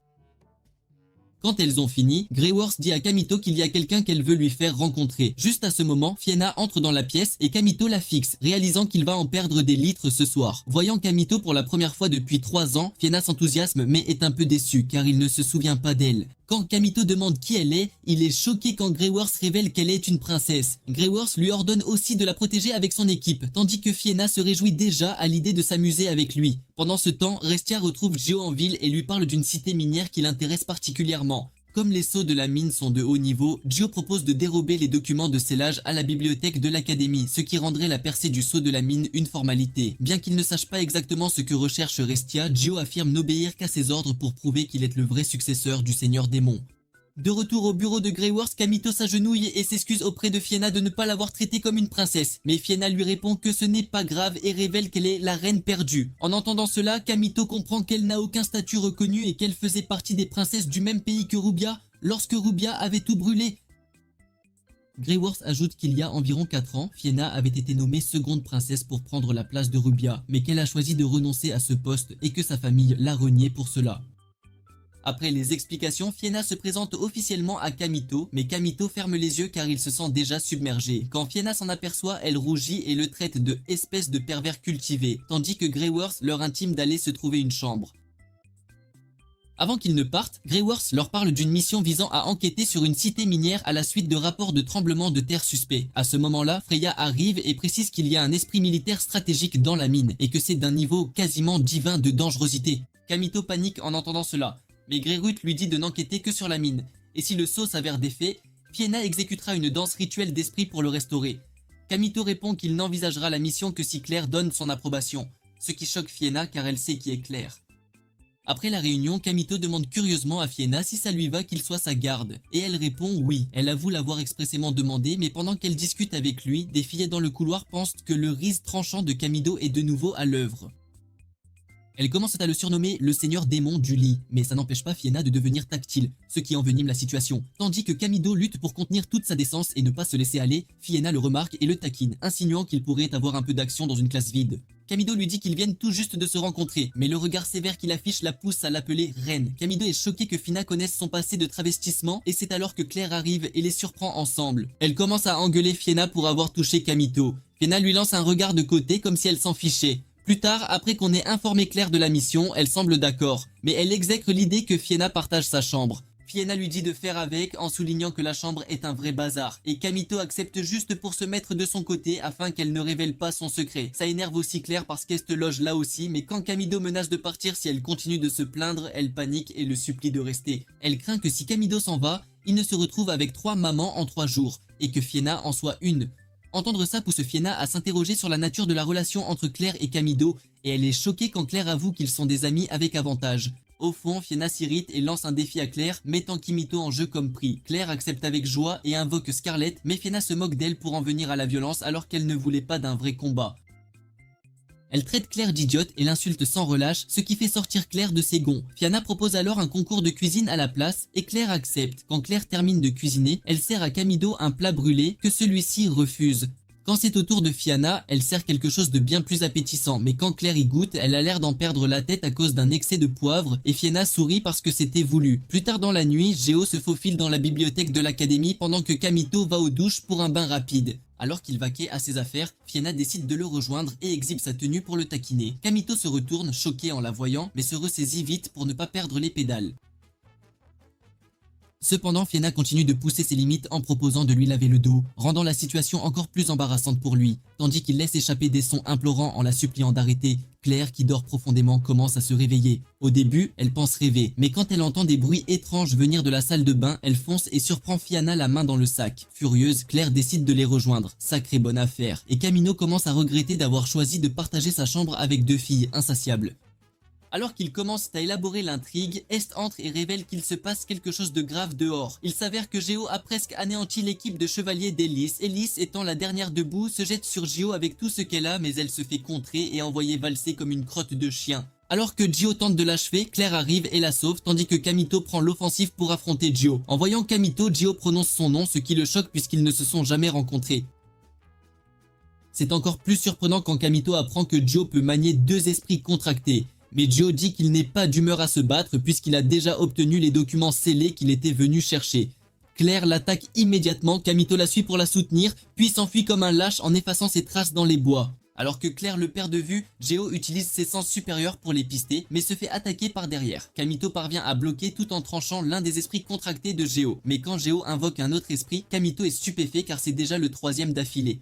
Speaker 1: Quand elles ont fini, Greyworth dit à Kamito qu'il y a quelqu'un qu'elle veut lui faire rencontrer. Juste à ce moment, Fiena entre dans la pièce et Kamito la fixe, réalisant qu'il va en perdre des litres ce soir. Voyant Kamito pour la première fois depuis 3 ans, Fiena s'enthousiasme mais est un peu déçu car il ne se souvient pas d'elle. Quand Kamito demande qui elle est, il est choqué quand Greyworth révèle qu'elle est une princesse. Greyworth lui ordonne aussi de la protéger avec son équipe, tandis que Fiena se réjouit déjà à l'idée de s'amuser avec lui. Pendant ce temps, Restia retrouve Gio en ville et lui parle d'une cité minière qui l'intéresse particulièrement. Comme les sceaux de la mine sont de haut niveau, Gio propose de dérober les documents de scellage à la bibliothèque de l'académie, ce qui rendrait la percée du sceau de la mine une formalité. Bien qu'il ne sache pas exactement ce que recherche Restia, Gio affirme n'obéir qu'à ses ordres pour prouver qu'il est le vrai successeur du seigneur démon. De retour au bureau de Greyworth, Kamito s'agenouille et s'excuse auprès de Fiena de ne pas l'avoir traitée comme une princesse. Mais Fiena lui répond que ce n'est pas grave et révèle qu'elle est la reine perdue. En entendant cela, Kamito comprend qu'elle n'a aucun statut reconnu et qu'elle faisait partie des princesses du même pays que Rubia lorsque Rubia avait tout brûlé. Greyworth ajoute qu'il y a environ 4 ans, Fiena avait été nommée seconde princesse pour prendre la place de Rubia, mais qu'elle a choisi de renoncer à ce poste et que sa famille l'a renié pour cela. Après les explications, Fiena se présente officiellement à Kamito, mais Kamito ferme les yeux car il se sent déjà submergé. Quand Fiena s'en aperçoit, elle rougit et le traite de « espèce de pervers cultivé », tandis que Greyworth leur intime d'aller se trouver une chambre. Avant qu'ils ne partent, Greyworth leur parle d'une mission visant à enquêter sur une cité minière à la suite de rapports de tremblements de terre suspects. À ce moment-là, Freya arrive et précise qu'il y a un esprit militaire stratégique dans la mine et que c'est d'un niveau quasiment divin de dangerosité. Kamito panique en entendant cela. Mais Greyruth lui dit de n'enquêter que sur la mine, et si le sceau s'avère défait, Fiena exécutera une danse rituelle d'esprit pour le restaurer. Kamito répond qu'il n'envisagera la mission que si Claire donne son approbation, ce qui choque Fiena car elle sait qui est Claire. Après la réunion, Kamito demande curieusement à Fiena si ça lui va qu'il soit sa garde, et elle répond oui. Elle avoue l'avoir expressément demandé, mais pendant qu'elle discute avec lui, des filles dans le couloir pensent que le riz tranchant de Kamito est de nouveau à l'œuvre. Elle commence à le surnommer le seigneur démon du lit, mais ça n'empêche pas Fiena de devenir tactile, ce qui envenime la situation. Tandis que Kamito lutte pour contenir toute sa décence et ne pas se laisser aller, Fiena le remarque et le taquine, insinuant qu'il pourrait avoir un peu d'action dans une classe vide. Kamito lui dit qu'ils viennent tout juste de se rencontrer, mais le regard sévère qu'il affiche la pousse à l'appeler reine. Kamito est choqué que Fiena connaisse son passé de travestissement et c'est alors que Claire arrive et les surprend ensemble. Elle commence à engueuler Fiena pour avoir touché Kamito. Fiena lui lance un regard de côté comme si elle s'en fichait. Plus tard, après qu'on ait informé Claire de la mission, elle semble d'accord, mais elle exècre l'idée que Fiena partage sa chambre. Fiena lui dit de faire avec en soulignant que la chambre est un vrai bazar, et Kamito accepte juste pour se mettre de son côté afin qu'elle ne révèle pas son secret. Ça énerve aussi Claire parce qu'elle se loge là aussi, mais quand Kamito menace de partir si elle continue de se plaindre, elle panique et le supplie de rester. Elle craint que si Kamito s'en va, il ne se retrouve avec 3 mamans en 3 jours, et que Fiena en soit une. Entendre ça pousse Fiena à s'interroger sur la nature de la relation entre Claire et Kamito, et elle est choquée quand Claire avoue qu'ils sont des amis avec avantage. Au fond, Fiena s'irrite et lance un défi à Claire, mettant Kimito en jeu comme prix. Claire accepte avec joie et invoque Scarlett, mais Fiena se moque d'elle pour en venir à la violence alors qu'elle ne voulait pas d'un vrai combat. Elle traite Claire d'idiote et l'insulte sans relâche, ce qui fait sortir Claire de ses gonds. Fiena propose alors un concours de cuisine à la place et Claire accepte. Quand Claire termine de cuisiner, elle sert à Kamito un plat brûlé que celui-ci refuse. Quand c'est au tour de Fianna, elle sert quelque chose de bien plus appétissant, mais quand Claire y goûte, elle a l'air d'en perdre la tête à cause d'un excès de poivre, et Fianna sourit parce que c'était voulu. Plus tard dans la nuit, Geo se faufile dans la bibliothèque de l'académie pendant que Kamito va aux douches pour un bain rapide. Alors qu'il vaquait à ses affaires, Fianna décide de le rejoindre et exhibe sa tenue pour le taquiner. Kamito se retourne, choqué en la voyant, mais se ressaisit vite pour ne pas perdre les pédales. Cependant, Fianna continue de pousser ses limites en proposant de lui laver le dos, rendant la situation encore plus embarrassante pour lui. Tandis qu'il laisse échapper des sons implorants en la suppliant d'arrêter, Claire, qui dort profondément, commence à se réveiller. Au début, elle pense rêver, mais quand elle entend des bruits étranges venir de la salle de bain, elle fonce et surprend Fianna la main dans le sac. Furieuse, Claire décide de les rejoindre. Sacrée bonne affaire. Et Kamino commence à regretter d'avoir choisi de partager sa chambre avec deux filles insatiables. Alors qu'ils commencent à élaborer l'intrigue, Est entre et révèle qu'il se passe quelque chose de grave dehors. Il s'avère que Geo a presque anéanti l'équipe de chevaliers d'Ellis. Ellis, étant la dernière debout, se jette sur Geo avec tout ce qu'elle a, mais elle se fait contrer et envoyer valser comme une crotte de chien. Alors que Geo tente de l'achever, Claire arrive et la sauve, tandis que Kamito prend l'offensive pour affronter Geo. En voyant Kamito, Geo prononce son nom, ce qui le choque puisqu'ils ne se sont jamais rencontrés. C'est encore plus surprenant quand Kamito apprend que Geo peut manier deux esprits contractés. Mais Geo dit qu'il n'est pas d'humeur à se battre puisqu'il a déjà obtenu les documents scellés qu'il était venu chercher. Claire l'attaque immédiatement, Kamito la suit pour la soutenir, puis s'enfuit comme un lâche en effaçant ses traces dans les bois. Alors que Claire le perd de vue, Geo utilise ses sens supérieurs pour les pister, mais se fait attaquer par derrière. Kamito parvient à bloquer tout en tranchant l'un des esprits contractés de Geo. Mais quand Geo invoque un autre esprit, Kamito est stupéfait car c'est déjà le troisième d'affilée.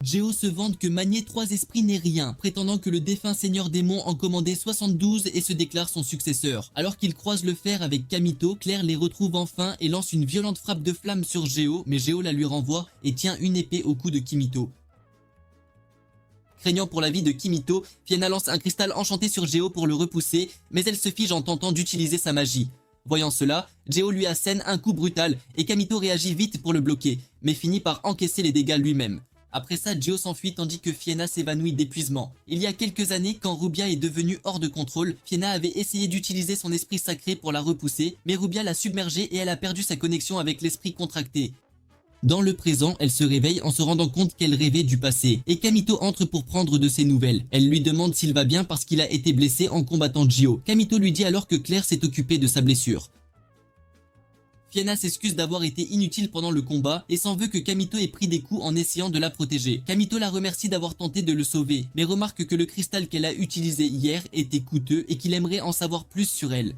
Speaker 1: Geo se vante que manier trois esprits n'est rien, prétendant que le défunt seigneur démon en commandait 72 et se déclare son successeur. Alors qu'il croise le fer avec Kamito, Claire les retrouve enfin et lance une violente frappe de flamme sur Geo, mais Geo la lui renvoie et tient une épée au cou de Kimito. Craignant pour la vie de Kimito, Fianna lance un cristal enchanté sur Geo pour le repousser, mais elle se fige en tentant d'utiliser sa magie. Voyant cela, Geo lui assène un coup brutal et Kamito réagit vite pour le bloquer, mais finit par encaisser les dégâts lui-même. Après ça, Geo s'enfuit tandis que Fianna s'évanouit d'épuisement. Il y a quelques années, quand Rubia est devenue hors de contrôle, Fianna avait essayé d'utiliser son esprit sacré pour la repousser, mais Rubia l'a submergée et elle a perdu sa connexion avec l'esprit contracté. Dans le présent, elle se réveille en se rendant compte qu'elle rêvait du passé, et Kamito entre pour prendre de ses nouvelles. Elle lui demande s'il va bien parce qu'il a été blessé en combattant Geo. Kamito lui dit alors que Claire s'est occupée de sa blessure. Fianna s'excuse d'avoir été inutile pendant le combat et s'en veut que Kamito ait pris des coups en essayant de la protéger. Kamito la remercie d'avoir tenté de le sauver, mais remarque que le cristal qu'elle a utilisé hier était coûteux et qu'il aimerait en savoir plus sur elle.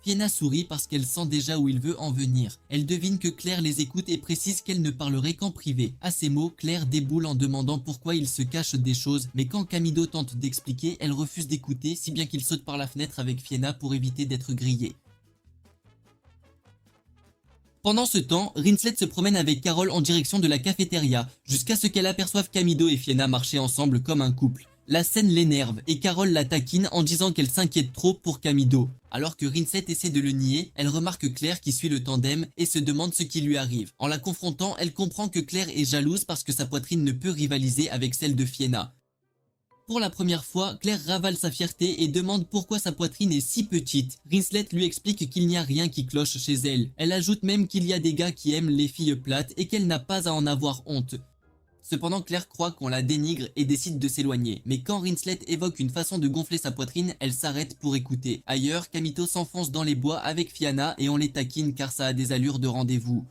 Speaker 1: Fianna sourit parce qu'elle sent déjà où il veut en venir. Elle devine que Claire les écoute et précise qu'elle ne parlerait qu'en privé. À ces mots, Claire déboule en demandant pourquoi il se cache des choses, mais quand Kamito tente d'expliquer, elle refuse d'écouter, si bien qu'il saute par la fenêtre avec Fianna pour éviter d'être grillé. Pendant ce temps, Rinslet se promène avec Carol en direction de la cafétéria, jusqu'à ce qu'elle aperçoive Kamito et Fianna marcher ensemble comme un couple. La scène l'énerve et Carol la taquine en disant qu'elle s'inquiète trop pour Kamito. Alors que Rinslet essaie de le nier, elle remarque Claire qui suit le tandem et se demande ce qui lui arrive. En la confrontant, elle comprend que Claire est jalouse parce que sa poitrine ne peut rivaliser avec celle de Fianna. Pour la première fois, Claire ravale sa fierté et demande pourquoi sa poitrine est si petite. Rinslet lui explique qu'il n'y a rien qui cloche chez elle. Elle ajoute même qu'il y a des gars qui aiment les filles plates et qu'elle n'a pas à en avoir honte. Cependant, Claire croit qu'on la dénigre et décide de s'éloigner. Mais quand Rinslet évoque une façon de gonfler sa poitrine, elle s'arrête pour écouter. Ailleurs, Kamito s'enfonce dans les bois avec Fianna et on les taquine car ça a des allures de rendez-vous.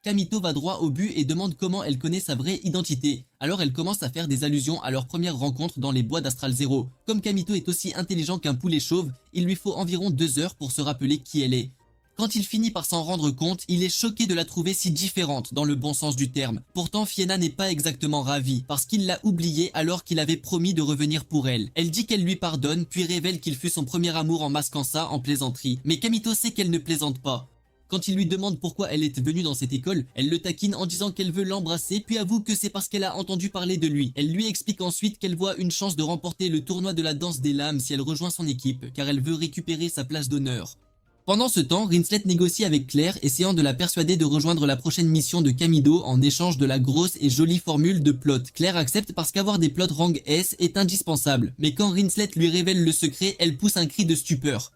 Speaker 1: Kamito va droit au but et demande comment elle connaît sa vraie identité. Alors elle commence à faire des allusions à leur première rencontre dans les bois d'Astral Zero. Comme Kamito est aussi intelligent qu'un poulet chauve, il lui faut environ 2 heures pour se rappeler qui elle est. Quand il finit par s'en rendre compte, il est choqué de la trouver si différente dans le bon sens du terme. Pourtant, Fianna n'est pas exactement ravie, parce qu'il l'a oubliée alors qu'il avait promis de revenir pour elle. Elle dit qu'elle lui pardonne, puis révèle qu'il fut son premier amour en masquant ça en plaisanterie. Mais Kamito sait qu'elle ne plaisante pas. Quand il lui demande pourquoi elle est venue dans cette école, elle le taquine en disant qu'elle veut l'embrasser, puis avoue que c'est parce qu'elle a entendu parler de lui. Elle lui explique ensuite qu'elle voit une chance de remporter le tournoi de la danse des lames si elle rejoint son équipe, car elle veut récupérer sa place d'honneur. Pendant ce temps, Rinslet négocie avec Claire, essayant de la persuader de rejoindre la prochaine mission de Kamido en échange de la grosse et jolie formule de plot. Claire accepte parce qu'avoir des plots rang S est indispensable, mais quand Rinslet lui révèle le secret, elle pousse un cri de stupeur.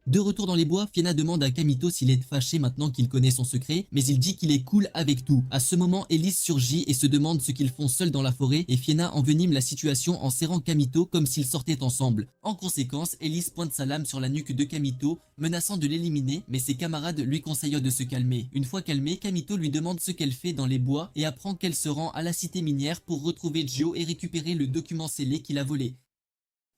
Speaker 1: De retour dans les bois, Fiona demande à Kamito s'il est fâché maintenant qu'il connaît son secret, mais il dit qu'il est cool avec tout. À ce moment, Elise surgit et se demande ce qu'ils font seuls dans la forêt, et Fiona envenime la situation en serrant Kamito comme s'ils sortaient ensemble. En conséquence, Elise pointe sa lame sur la nuque de Kamito, menaçant de l'éliminer, mais ses camarades lui conseillent de se calmer. Une fois calmée, Kamito lui demande ce qu'elle fait dans les bois et apprend qu'elle se rend à la cité minière pour retrouver Gio et récupérer le document scellé qu'il a volé.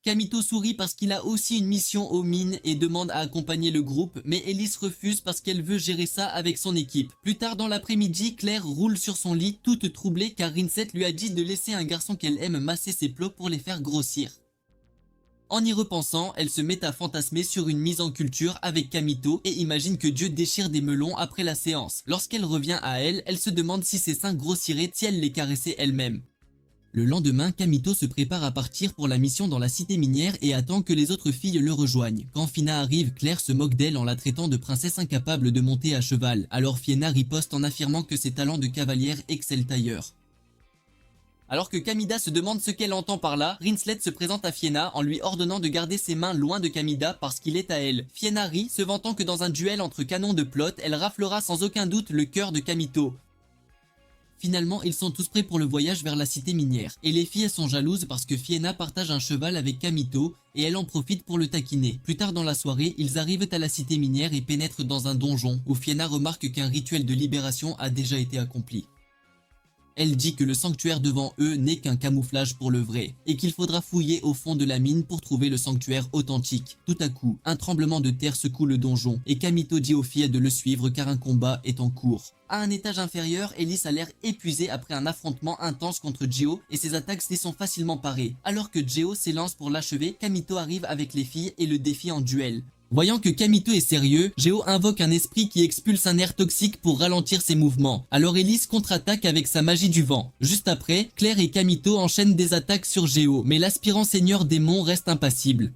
Speaker 1: Kamito sourit parce qu'il a aussi une mission aux mines et demande à accompagner le groupe, mais Elise refuse parce qu'elle veut gérer ça avec son équipe. Plus tard dans l'après-midi, Claire roule sur son lit toute troublée car Rinslet lui a dit de laisser un garçon qu'elle aime masser ses plots pour les faire grossir. En y repensant, elle se met à fantasmer sur une mise en culture avec Kamito et imagine que Dieu déchire des melons après la séance. Lorsqu'elle revient à elle, elle se demande si ses seins grossiraient si elle les caressait elle-même. Le lendemain, Kamito se prépare à partir pour la mission dans la cité minière et attend que les autres filles le rejoignent. Quand Fina arrive, Claire se moque d'elle en la traitant de princesse incapable de monter à cheval. Alors Fiona riposte en affirmant que ses talents de cavalière excellent ailleurs. Alors que Kamida se demande ce qu'elle entend par là, Rinslet se présente à Fiona en lui ordonnant de garder ses mains loin de Kamida parce qu'il est à elle. Fiona rit, se vantant que dans un duel entre canons de plot, elle raflera sans aucun doute le cœur de Kamito. Finalement, ils sont tous prêts pour le voyage vers la cité minière. Et les filles sont jalouses parce que Fiona partage un cheval avec Kamito et elle en profite pour le taquiner. Plus tard dans la soirée, ils arrivent à la cité minière et pénètrent dans un donjon où Fiona remarque qu'un rituel de libération a déjà été accompli. Elle dit que le sanctuaire devant eux n'est qu'un camouflage pour le vrai, et qu'il faudra fouiller au fond de la mine pour trouver le sanctuaire authentique. Tout à coup, un tremblement de terre secoue le donjon, et Kamito dit aux filles de le suivre car un combat est en cours. À un étage inférieur, Elise a l'air épuisée après un affrontement intense contre Gio, et ses attaques s'y sont facilement parées. Alors que Gio s'élance pour l'achever, Kamito arrive avec les filles et le défie en duel. Voyant que Kamito est sérieux, Geo invoque un esprit qui expulse un air toxique pour ralentir ses mouvements. Alors Elise contre-attaque avec sa magie du vent. Juste après, Claire et Kamito enchaînent des attaques sur Geo, mais l'aspirant seigneur démon reste impassible.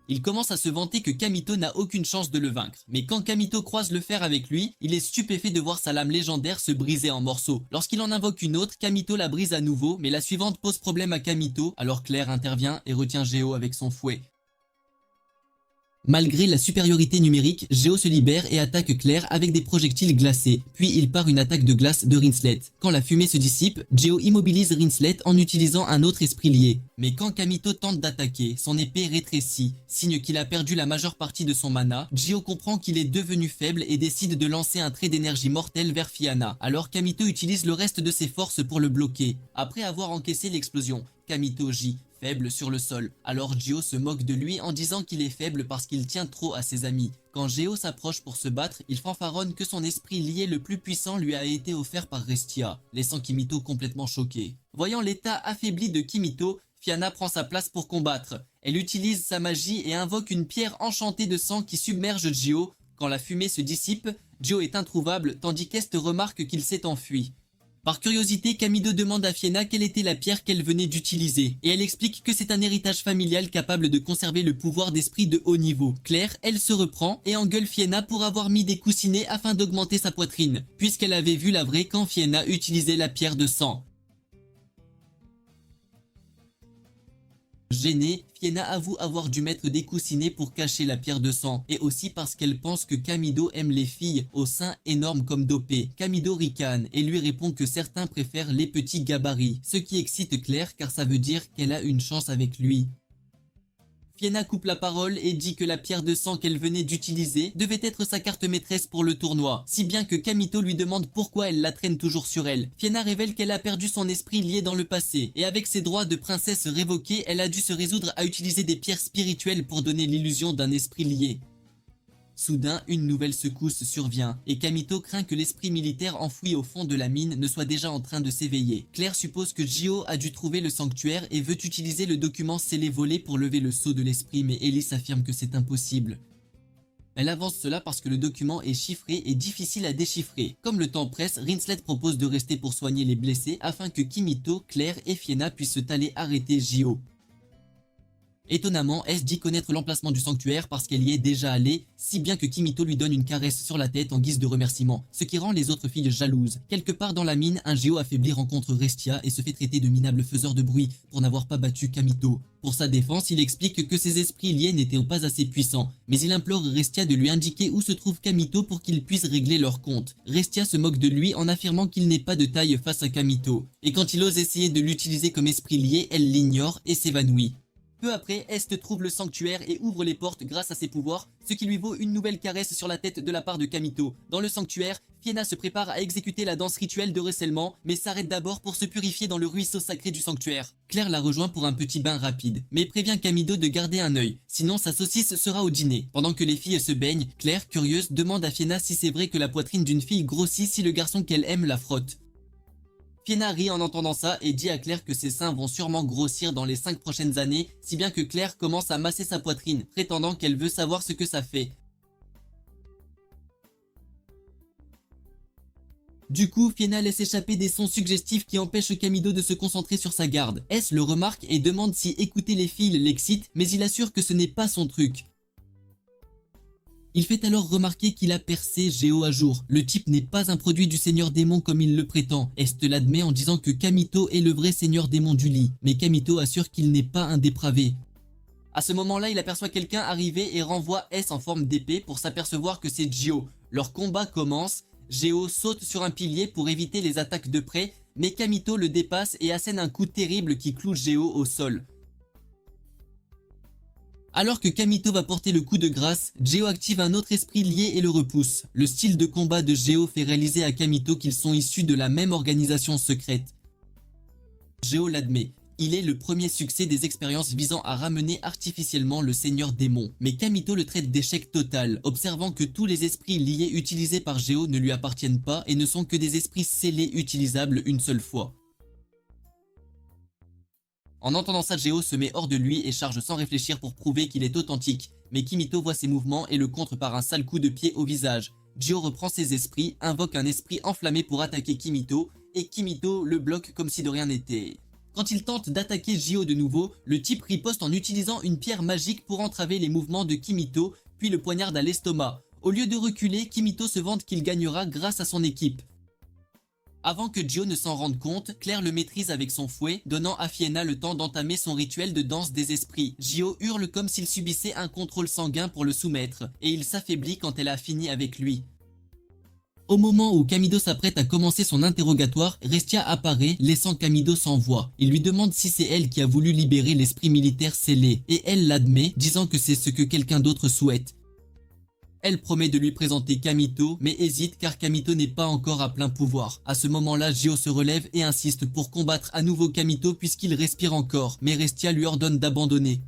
Speaker 1: Il commence à se vanter que Kamito n'a aucune chance de le vaincre. Mais quand Kamito croise le fer avec lui, il est stupéfait de voir sa lame légendaire se briser en morceaux. Lorsqu'il en invoque une autre, Kamito la brise à nouveau, mais la suivante pose problème à Kamito, alors Claire intervient et retient Geo avec son fouet. Malgré la supériorité numérique, Geo se libère et attaque Claire avec des projectiles glacés, puis il part une attaque de glace de Rinslet. Quand la fumée se dissipe, Geo immobilise Rinslet en utilisant un autre esprit lié. Mais quand Kamito tente d'attaquer, son épée rétrécit, signe qu'il a perdu la majeure partie de son mana. Geo comprend qu'il est devenu faible et décide de lancer un trait d'énergie mortel vers Fiona. Alors Kamito utilise le reste de ses forces pour le bloquer. Après avoir encaissé l'explosion, Kamito gît, faible sur le sol. Alors Gio se moque de lui en disant qu'il est faible parce qu'il tient trop à ses amis. Quand Geo s'approche pour se battre, il fanfaronne que son esprit lié le plus puissant lui a été offert par Restia, laissant Kimito complètement choqué. Voyant l'état affaibli de Kimito, Fiona prend sa place pour combattre. Elle utilise sa magie et invoque une pierre enchantée de sang qui submerge Gio. Quand la fumée se dissipe, Gio est introuvable tandis qu'Est remarque qu'il s'est enfui. Par curiosité, Kamido demande à Fiona quelle était la pierre qu'elle venait d'utiliser, et elle explique que c'est un héritage familial capable de conserver le pouvoir d'esprit de haut niveau. Claire, elle se reprend et engueule Fiona pour avoir mis des coussinets afin d'augmenter sa poitrine, puisqu'elle avait vu la vraie quand Fiona utilisait la pierre de sang. Gênée, Fiona avoue avoir dû mettre des coussinets pour cacher la pierre de sang, et aussi parce qu'elle pense que Kamido aime les filles aux seins énormes comme dopées. Kamido ricane et lui répond que certains préfèrent les petits gabarits, ce qui excite Claire car ça veut dire qu'elle a une chance avec lui. Fiona coupe la parole et dit que la pierre de sang qu'elle venait d'utiliser devait être sa carte maîtresse pour le tournoi, si bien que Kamito lui demande pourquoi elle la traîne toujours sur elle. Fiona révèle qu'elle a perdu son esprit lié dans le passé, et avec ses droits de princesse révoqués, elle a dû se résoudre à utiliser des pierres spirituelles pour donner l'illusion d'un esprit lié. Soudain, une nouvelle secousse survient, et Kamito craint que l'esprit militaire enfoui au fond de la mine ne soit déjà en train de s'éveiller. Claire suppose que Gio a dû trouver le sanctuaire et veut utiliser le document scellé volé pour lever le sceau de l'esprit, mais Elise affirme que c'est impossible. Elle avance cela parce que le document est chiffré et difficile à déchiffrer. Comme le temps presse, Rinslet propose de rester pour soigner les blessés afin que Kimito, Claire et Fiona puissent aller arrêter Gio. Étonnamment, S dit connaître l'emplacement du sanctuaire parce qu'elle y est déjà allée, si bien que Kimito lui donne une caresse sur la tête en guise de remerciement, ce qui rend les autres filles jalouses. Quelque part dans la mine, un géo affaibli rencontre Restia et se fait traiter de minable faiseur de bruit pour n'avoir pas battu Kamito. Pour sa défense, il explique que ses esprits liés n'étaient pas assez puissants, mais il implore Restia de lui indiquer où se trouve Kamito pour qu'il puisse régler leur compte. Restia se moque de lui en affirmant qu'il n'est pas de taille face à Kamito, et quand il ose essayer de l'utiliser comme esprit lié, elle l'ignore et s'évanouit. Peu après, Est trouve le sanctuaire et ouvre les portes grâce à ses pouvoirs, ce qui lui vaut une nouvelle caresse sur la tête de la part de Kamito. Dans le sanctuaire, Fiena se prépare à exécuter la danse rituelle de recèlement, mais s'arrête d'abord pour se purifier dans le ruisseau sacré du sanctuaire. Claire la rejoint pour un petit bain rapide, mais prévient Kamito de garder un œil, sinon sa saucisse sera au dîner. Pendant que les filles se baignent, Claire, curieuse, demande à Fiena si c'est vrai que la poitrine d'une fille grossit si le garçon qu'elle aime la frotte. Fiena rit en entendant ça et dit à Claire que ses seins vont sûrement grossir dans les 5 prochaines années, si bien que Claire commence à masser sa poitrine, prétendant qu'elle veut savoir ce que ça fait. Du coup, Fiena laisse échapper des sons suggestifs qui empêchent Kamito de se concentrer sur sa garde. S le remarque et demande si écouter les filles l'excite, mais il assure que ce n'est pas son truc. Il fait alors remarquer qu'il a percé Géo à jour. Le type n'est pas un produit du seigneur démon comme il le prétend. Est l'admet en disant que Kamito est le vrai seigneur démon du lit, mais Kamito assure qu'il n'est pas un dépravé. À ce moment-là, il aperçoit quelqu'un arriver et renvoie S en forme d'épée pour s'apercevoir que c'est Gio. Leur combat commence, Géo saute sur un pilier pour éviter les attaques de près, mais Kamito le dépasse et assène un coup terrible qui cloue Géo au sol. Alors que Kamito va porter le coup de grâce, Geo active un autre esprit lié et le repousse. Le style de combat de Geo fait réaliser à Kamito qu'ils sont issus de la même organisation secrète. Geo l'admet. Il est le premier succès des expériences visant à ramener artificiellement le seigneur démon. Mais Kamito le traite d'échec total, observant que tous les esprits liés utilisés par Geo ne lui appartiennent pas et ne sont que des esprits scellés utilisables une seule fois. En entendant ça, Geo se met hors de lui et charge sans réfléchir pour prouver qu'il est authentique. Mais Kimito voit ses mouvements et le contre par un sale coup de pied au visage. Geo reprend ses esprits, invoque un esprit enflammé pour attaquer Kimito, et Kimito le bloque comme si de rien n'était. Quand il tente d'attaquer Geo de nouveau, le type riposte en utilisant une pierre magique pour entraver les mouvements de Kimito, puis le poignarde à l'estomac. Au lieu de reculer, Kimito se vante qu'il gagnera grâce à son équipe. Avant que Gio ne s'en rende compte, Claire le maîtrise avec son fouet, donnant à Fiena le temps d'entamer son rituel de danse des esprits. Gio hurle comme s'il subissait un contrôle sanguin pour le soumettre, et il s'affaiblit quand elle a fini avec lui. Au moment où Kamito s'apprête à commencer son interrogatoire, Restia apparaît, laissant Kamito sans voix. Il lui demande si c'est elle qui a voulu libérer l'esprit militaire scellé, et elle l'admet, disant que c'est ce que quelqu'un d'autre souhaite. Elle promet de lui présenter Kamito, mais hésite car Kamito n'est pas encore à plein pouvoir. À ce moment-là, Gio se relève et insiste pour combattre à nouveau Kamito puisqu'il respire encore, mais Restia lui ordonne d'abandonner.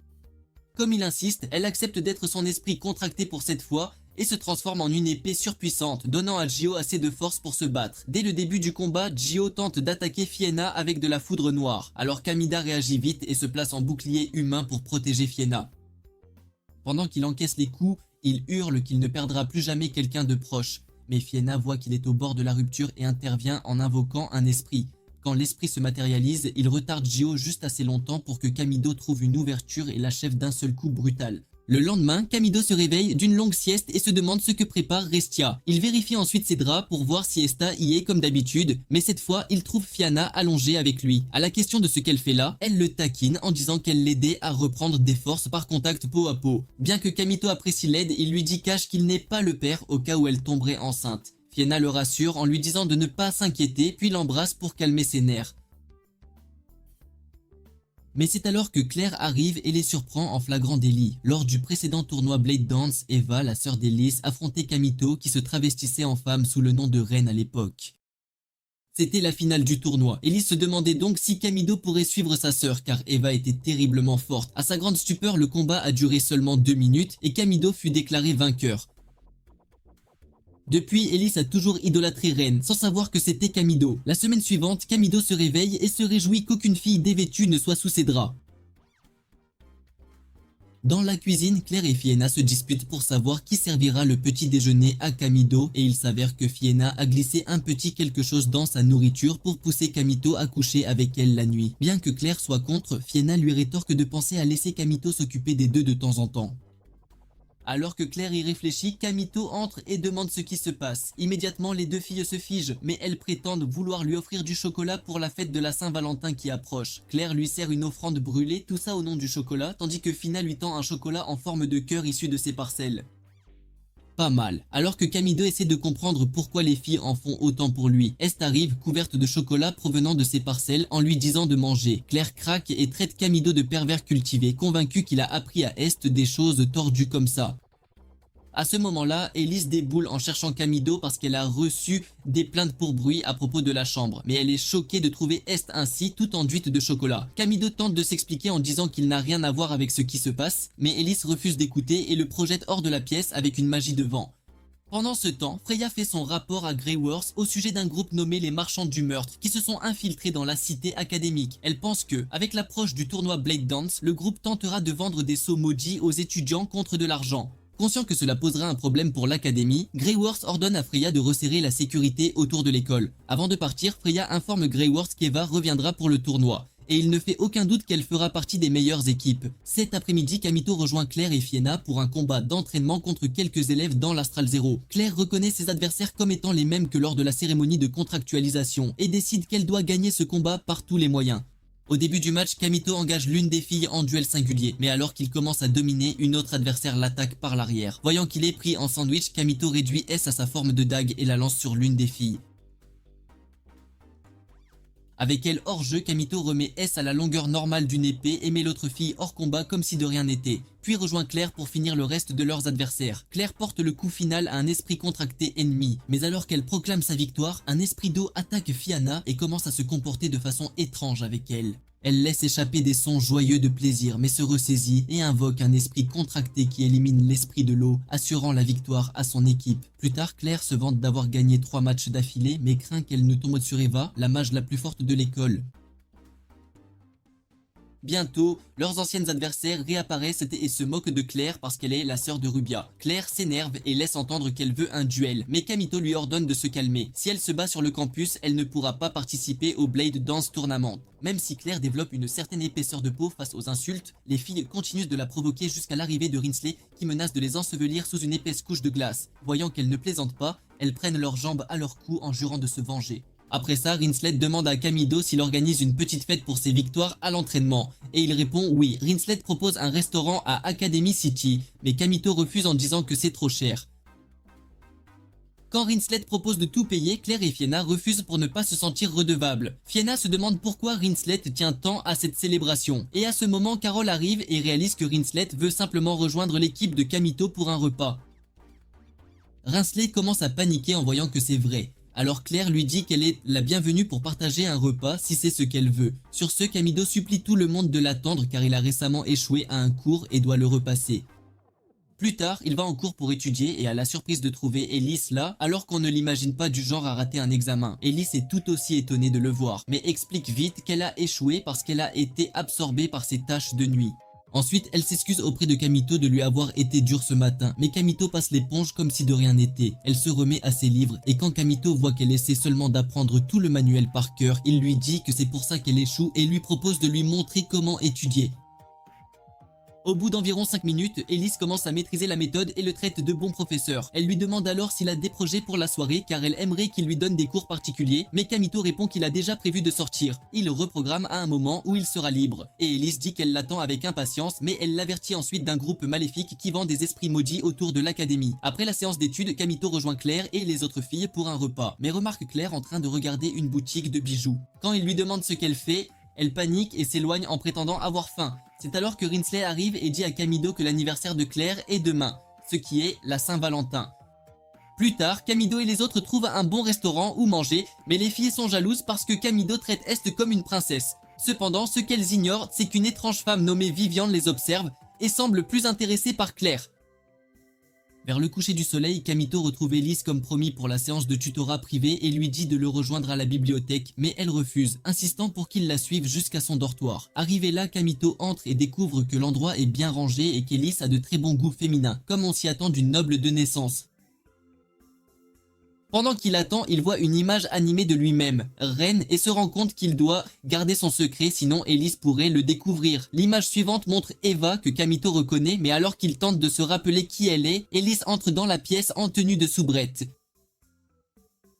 Speaker 1: Comme il insiste, elle accepte d'être son esprit contracté pour cette fois et se transforme en une épée surpuissante, donnant à Gio assez de force pour se battre. Dès le début du combat, Gio tente d'attaquer Fiena avec de la foudre noire, alors Kamida réagit vite et se place en bouclier humain pour protéger Fiena. Pendant qu'il encaisse les coups, il hurle qu'il ne perdra plus jamais quelqu'un de proche, mais Fiena voit qu'il est au bord de la rupture et intervient en invoquant un esprit. Quand l'esprit se matérialise, il retarde Gio juste assez longtemps pour que Kamito trouve une ouverture et l'achève d'un seul coup brutal. Le lendemain, Kamito se réveille d'une longue sieste et se demande ce que prépare Restia. Il vérifie ensuite ses draps pour voir si Esta y est comme d'habitude, mais cette fois, il trouve Fiena allongée avec lui. À la question de ce qu'elle fait là, elle le taquine en disant qu'elle l'aidait à reprendre des forces par contact peau à peau. Bien que Kamito apprécie l'aide, il lui dit cache qu'il n'est pas le père au cas où elle tomberait enceinte. Fiena le rassure en lui disant de ne pas s'inquiéter, puis l'embrasse pour calmer ses nerfs. Mais c'est alors que Claire arrive et les surprend en flagrant délit. Lors du précédent tournoi Blade Dance, Eva, la sœur d'Elise, affrontait Kamito qui se travestissait en femme sous le nom de Reine à l'époque. C'était la finale du tournoi. Elise se demandait donc si Kamito pourrait suivre sa sœur car Eva était terriblement forte. À sa grande stupeur, le combat a duré seulement 2 minutes et Kamito fut déclaré vainqueur. Depuis, Elise a toujours idolâtré Ren, sans savoir que c'était Kamito. La semaine suivante, Kamito se réveille et se réjouit qu'aucune fille dévêtue ne soit sous ses draps. Dans la cuisine, Claire et Fiena se disputent pour savoir qui servira le petit déjeuner à Kamito et il s'avère que Fiena a glissé un petit quelque chose dans sa nourriture pour pousser Kamito à coucher avec elle la nuit. Bien que Claire soit contre, Fiena lui rétorque de penser à laisser Kamito s'occuper des deux de temps en temps. Alors que Claire y réfléchit, Kamito entre et demande ce qui se passe. Immédiatement, les deux filles se figent, mais elles prétendent vouloir lui offrir du chocolat pour la fête de la Saint-Valentin qui approche. Claire lui sert une offrande brûlée, tout ça au nom du chocolat, tandis que Fiena lui tend un chocolat en forme de cœur issu de ses parcelles. Pas mal. Alors que Kamito essaie de comprendre pourquoi les filles en font autant pour lui, Est arrive couverte de chocolat provenant de ses parcelles en lui disant de manger. Claire craque et traite Kamito de pervers cultivé, convaincu qu'il a appris à Est des choses tordues comme ça. À ce moment-là, Elise déboule en cherchant Kamito parce qu'elle a reçu des plaintes pour bruit à propos de la chambre, mais elle est choquée de trouver Est ainsi tout enduite de chocolat. Kamito tente de s'expliquer en disant qu'il n'a rien à voir avec ce qui se passe, mais Elise refuse d'écouter et le projette hors de la pièce avec une magie de vent. Pendant ce temps, Freya fait son rapport à Greyworth au sujet d'un groupe nommé les Marchands du Meurtre qui se sont infiltrés dans la cité académique. Elle pense que, avec l'approche du tournoi Blade Dance, le groupe tentera de vendre des sceaux maudits aux étudiants contre de l'argent. Conscient que cela posera un problème pour l'académie, Greyworth ordonne à Freya de resserrer la sécurité autour de l'école. Avant de partir, Freya informe Greyworth qu'Eva reviendra pour le tournoi. Et il ne fait aucun doute qu'elle fera partie des meilleures équipes. Cet après-midi, Kamito rejoint Claire et Fiena pour un combat d'entraînement contre quelques élèves dans l'Astral Zero. Claire reconnaît ses adversaires comme étant les mêmes que lors de la cérémonie de contractualisation et décide qu'elle doit gagner ce combat par tous les moyens. Au début du match, Kamito engage l'une des filles en duel singulier, mais alors qu'il commence à dominer, une autre adversaire l'attaque par l'arrière. Voyant qu'il est pris en sandwich, Kamito réduit S à sa forme de dague et la lance sur l'une des filles. Avec elle hors jeu, Kamito remet S à la longueur normale d'une épée et met l'autre fille hors combat comme si de rien n'était, puis rejoint Claire pour finir le reste de leurs adversaires. Claire porte le coup final à un esprit contracté ennemi, mais alors qu'elle proclame sa victoire, un esprit d'eau attaque Fiena et commence à se comporter de façon étrange avec elle. Elle laisse échapper des sons joyeux de plaisir mais se ressaisit et invoque un esprit contracté qui élimine l'esprit de l'eau, assurant la victoire à son équipe. Plus tard, Claire se vante d'avoir gagné 3 matchs d'affilée mais craint qu'elle ne tombe sur Eva, la mage la plus forte de l'école. Bientôt, leurs anciennes adversaires réapparaissent et se moquent de Claire parce qu'elle est la sœur de Rubia. Claire s'énerve et laisse entendre qu'elle veut un duel, mais Kamito lui ordonne de se calmer. Si elle se bat sur le campus, elle ne pourra pas participer au Blade Dance Tournament. Même si Claire développe une certaine épaisseur de peau face aux insultes, les filles continuent de la provoquer jusqu'à l'arrivée de Rinsley qui menace de les ensevelir sous une épaisse couche de glace. Voyant qu'elle ne plaisante pas, elles prennent leurs jambes à leur cou en jurant de se venger. Après ça, Rinsley demande à Kamito s'il organise une petite fête pour ses victoires à l'entraînement. Et il répond oui. Rinsley propose un restaurant à Academy City, mais Kamito refuse en disant que c'est trop cher. Quand Rinsley propose de tout payer, Claire et Fiena refusent pour ne pas se sentir redevables. Fiena se demande pourquoi Rinsley tient tant à cette célébration. Et à ce moment, Carol arrive et réalise que Rinsley veut simplement rejoindre l'équipe de Kamito pour un repas. Rinsley commence à paniquer en voyant que c'est vrai. Alors Claire lui dit qu'elle est la bienvenue pour partager un repas si c'est ce qu'elle veut. Sur ce, Kamito supplie tout le monde de l'attendre car il a récemment échoué à un cours et doit le repasser. Plus tard, il va en cours pour étudier et a la surprise de trouver Elise là, alors qu'on ne l'imagine pas du genre à rater un examen. Elise est tout aussi étonnée de le voir, mais explique vite qu'elle a échoué parce qu'elle a été absorbée par ses tâches de nuit. Ensuite, elle s'excuse auprès de Kamito de lui avoir été dure ce matin, mais Kamito passe l'éponge comme si de rien n'était. Elle se remet à ses livres, et quand Kamito voit qu'elle essaie seulement d'apprendre tout le manuel par cœur, il lui dit que c'est pour ça qu'elle échoue et lui propose de lui montrer comment étudier. Au bout d'environ 5 minutes, Elise commence à maîtriser la méthode et le traite de bon professeur. Elle lui demande alors s'il a des projets pour la soirée car elle aimerait qu'il lui donne des cours particuliers, mais Kamito répond qu'il a déjà prévu de sortir. Il le reprogramme à un moment où il sera libre. Et Elise dit qu'elle l'attend avec impatience, mais elle l'avertit ensuite d'un groupe maléfique qui vend des esprits maudits autour de l'académie. Après la séance d'études, Kamito rejoint Claire et les autres filles pour un repas, mais remarque Claire en train de regarder une boutique de bijoux. Quand il lui demande ce qu'elle fait, elle panique et s'éloigne en prétendant avoir faim. C'est alors que Rinsley arrive et dit à Kamito que l'anniversaire de Claire est demain, ce qui est la Saint-Valentin. Plus tard, Kamito et les autres trouvent un bon restaurant où manger, mais les filles sont jalouses parce que Kamito traite Est comme une princesse. Cependant, ce qu'elles ignorent, c'est qu'une étrange femme nommée Vivian les observe et semble plus intéressée par Claire. Vers le coucher du soleil, Kamito retrouve Elise comme promis pour la séance de tutorat privé et lui dit de le rejoindre à la bibliothèque, mais elle refuse, insistant pour qu'il la suive jusqu'à son dortoir. Arrivé là, Kamito entre et découvre que l'endroit est bien rangé et qu'Elise a de très bons goûts féminins, comme on s'y attend d'une noble de naissance. Pendant qu'il attend, il voit une image animée de lui-même, reine, et se rend compte qu'il doit garder son secret, sinon Elise pourrait le découvrir. L'image suivante montre Eva, que Kamito reconnaît, mais alors qu'il tente de se rappeler qui elle est, Elise entre dans la pièce en tenue de soubrette.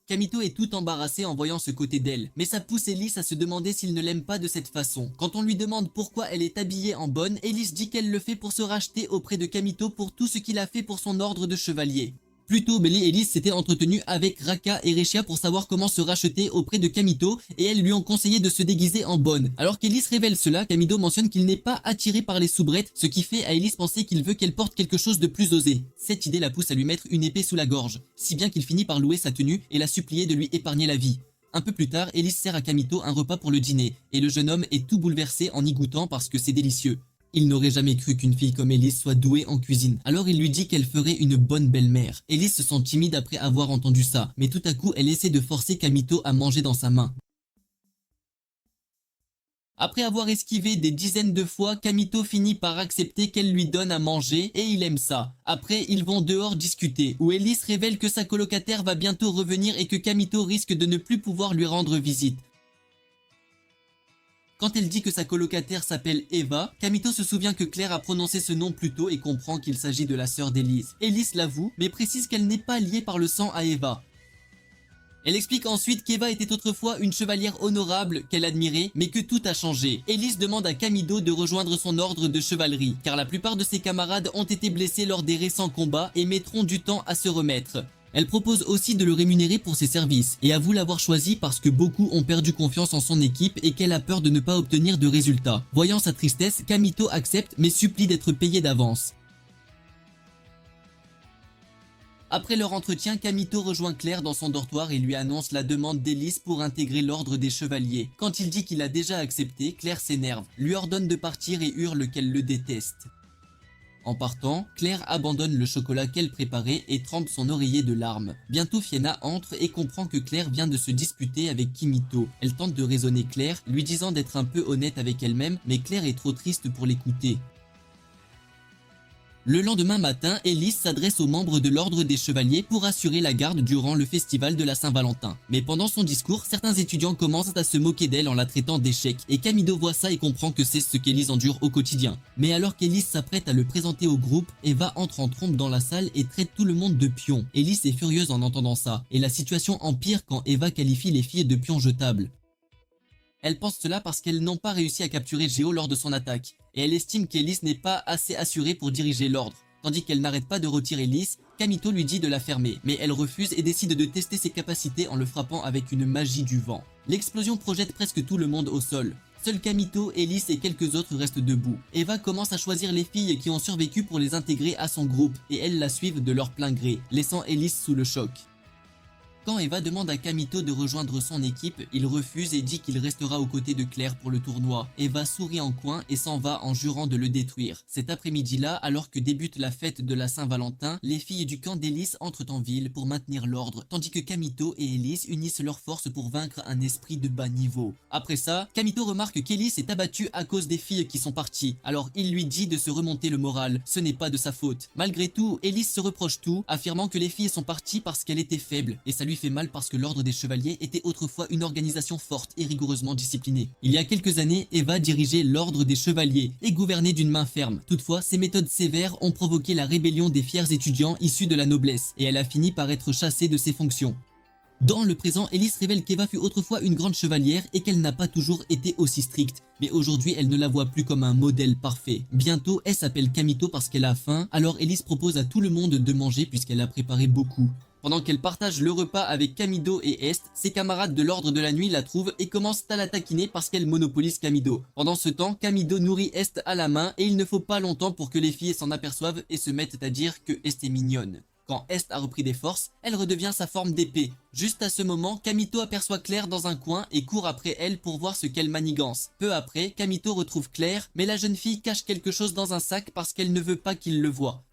Speaker 1: Kamito est tout embarrassé en voyant ce côté d'elle, mais ça pousse Elise à se demander s'il ne l'aime pas de cette façon. Quand on lui demande pourquoi elle est habillée en bonne, Elise dit qu'elle le fait pour se racheter auprès de Kamito pour tout ce qu'il a fait pour son ordre de chevalier. Plus tôt, Belly et Elise s'étaient entretenus avec Raka et Reshia pour savoir comment se racheter auprès de Kamito et elles lui ont conseillé de se déguiser en bonne. Alors qu'Elise révèle cela, Kamito mentionne qu'il n'est pas attiré par les soubrettes, ce qui fait à Elise penser qu'il veut qu'elle porte quelque chose de plus osé. Cette idée la pousse à lui mettre une épée sous la gorge, si bien qu'il finit par louer sa tenue et la supplier de lui épargner la vie. Un peu plus tard, Elise sert à Kamito un repas pour le dîner, et le jeune homme est tout bouleversé en y goûtant parce que c'est délicieux. Il n'aurait jamais cru qu'une fille comme Elise soit douée en cuisine. Alors il lui dit qu'elle ferait une bonne belle-mère. Elise se sent timide après avoir entendu ça, mais tout à coup elle essaie de forcer Kamito à manger dans sa main. Après avoir esquivé des dizaines de fois, Kamito finit par accepter qu'elle lui donne à manger et il aime ça. Après, ils vont dehors discuter, où Elise révèle que sa colocataire va bientôt revenir et que Kamito risque de ne plus pouvoir lui rendre visite. Quand elle dit que sa colocataire s'appelle Eva, Kamito se souvient que Claire a prononcé ce nom plus tôt et comprend qu'il s'agit de la sœur d'Elise. Elise l'avoue, mais précise qu'elle n'est pas liée par le sang à Eva. Elle explique ensuite qu'Eva était autrefois une chevalière honorable qu'elle admirait, mais que tout a changé. Elise demande à Kamito de rejoindre son ordre de chevalerie, car la plupart de ses camarades ont été blessés lors des récents combats et mettront du temps à se remettre. Elle propose aussi de le rémunérer pour ses services, et avoue l'avoir choisi parce que beaucoup ont perdu confiance en son équipe et qu'elle a peur de ne pas obtenir de résultats. Voyant sa tristesse, Kamito accepte mais supplie d'être payé d'avance. Après leur entretien, Kamito rejoint Claire dans son dortoir et lui annonce la demande d'Elise pour intégrer l'ordre des chevaliers. Quand il dit qu'il a déjà accepté, Claire s'énerve, lui ordonne de partir et hurle qu'elle le déteste. En partant, Claire abandonne le chocolat qu'elle préparait et trempe son oreiller de larmes. Bientôt Fiona entre et comprend que Claire vient de se disputer avec Kimito. Elle tente de raisonner Claire, lui disant d'être un peu honnête avec elle-même, mais Claire est trop triste pour l'écouter. Le lendemain matin, Elise s'adresse aux membres de l'ordre des chevaliers pour assurer la garde durant le festival de la Saint-Valentin. Mais pendant son discours, certains étudiants commencent à se moquer d'elle en la traitant d'échec, et Kamito voit ça et comprend que c'est ce qu'Elise endure au quotidien. Mais alors qu'Elise s'apprête à le présenter au groupe, Eva entre en trompe dans la salle et traite tout le monde de pions. Elise est furieuse en entendant ça, et la situation empire quand Eva qualifie les filles de pions jetables. Elle pense cela parce qu'elles n'ont pas réussi à capturer Géo lors de son attaque, et elle estime qu'Elise n'est pas assez assurée pour diriger l'ordre. Tandis qu'elle n'arrête pas de retirer Elise, Kamito lui dit de la fermer, mais elle refuse et décide de tester ses capacités en le frappant avec une magie du vent. L'explosion projette presque tout le monde au sol. Seuls Kamito, Elise et quelques autres restent debout. Eva commence à choisir les filles qui ont survécu pour les intégrer à son groupe, et elles la suivent de leur plein gré, laissant Elise sous le choc. Quand Eva demande à Kamito de rejoindre son équipe, il refuse et dit qu'il restera aux côtés de Claire pour le tournoi. Eva sourit en coin et s'en va en jurant de le détruire. Cet après-midi-là, alors que débute la fête de la Saint-Valentin, les filles du camp d'Elise entrent en ville pour maintenir l'ordre, tandis que Kamito et Elise unissent leurs forces pour vaincre un esprit de bas niveau. Après ça, Kamito remarque qu'Elise est abattue à cause des filles qui sont parties, alors il lui dit de se remonter le moral, ce n'est pas de sa faute. Malgré tout, Elise se reproche tout, affirmant que les filles sont parties parce qu'elle était faible, et ça lui fait mal parce que l'ordre des chevaliers était autrefois une organisation forte et rigoureusement disciplinée. Il y a quelques années, Eva dirigeait l'ordre des chevaliers et gouvernait d'une main ferme. Toutefois, ces méthodes sévères ont provoqué la rébellion des fiers étudiants issus de la noblesse, et elle a fini par être chassée de ses fonctions. Dans le présent, Elise révèle qu'Eva fut autrefois une grande chevalière et qu'elle n'a pas toujours été aussi stricte. Mais aujourd'hui, elle ne la voit plus comme un modèle parfait. Bientôt, elle s'appelle Kamito parce qu'elle a faim, alors Elise propose à tout le monde de manger puisqu'elle a préparé beaucoup. Pendant qu'elle partage le repas avec Kamito et Est, ses camarades de l'ordre de la nuit la trouvent et commencent à la taquiner parce qu'elle monopolise Kamito. Pendant ce temps, Kamito nourrit Est à la main et il ne faut pas longtemps pour que les filles s'en aperçoivent et se mettent à dire que Est est mignonne. Quand Est a repris des forces, elle redevient sa forme d'épée. Juste à ce moment, Kamito aperçoit Claire dans un coin et court après elle pour voir ce qu'elle manigance. Peu après, Kamito retrouve Claire, mais la jeune fille cache quelque chose dans un sac parce qu'elle ne veut pas qu'il le voie.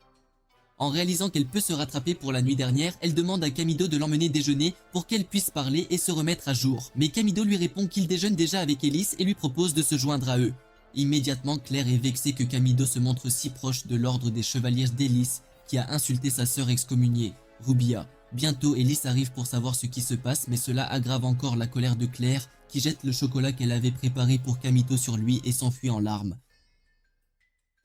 Speaker 1: En réalisant qu'elle peut se rattraper pour la nuit dernière, elle demande à Camido de l'emmener déjeuner pour qu'elle puisse parler et se remettre à jour. Mais Camido lui répond qu'il déjeune déjà avec Ellis et lui propose de se joindre à eux. Immédiatement, Claire est vexée que Camido se montre si proche de l'ordre des chevaliers d'Ellis qui a insulté sa sœur excommuniée, Rubia. Bientôt, Ellis arrive pour savoir ce qui se passe, mais cela aggrave encore la colère de Claire qui jette le chocolat qu'elle avait préparé pour Camito sur lui et s'enfuit en larmes.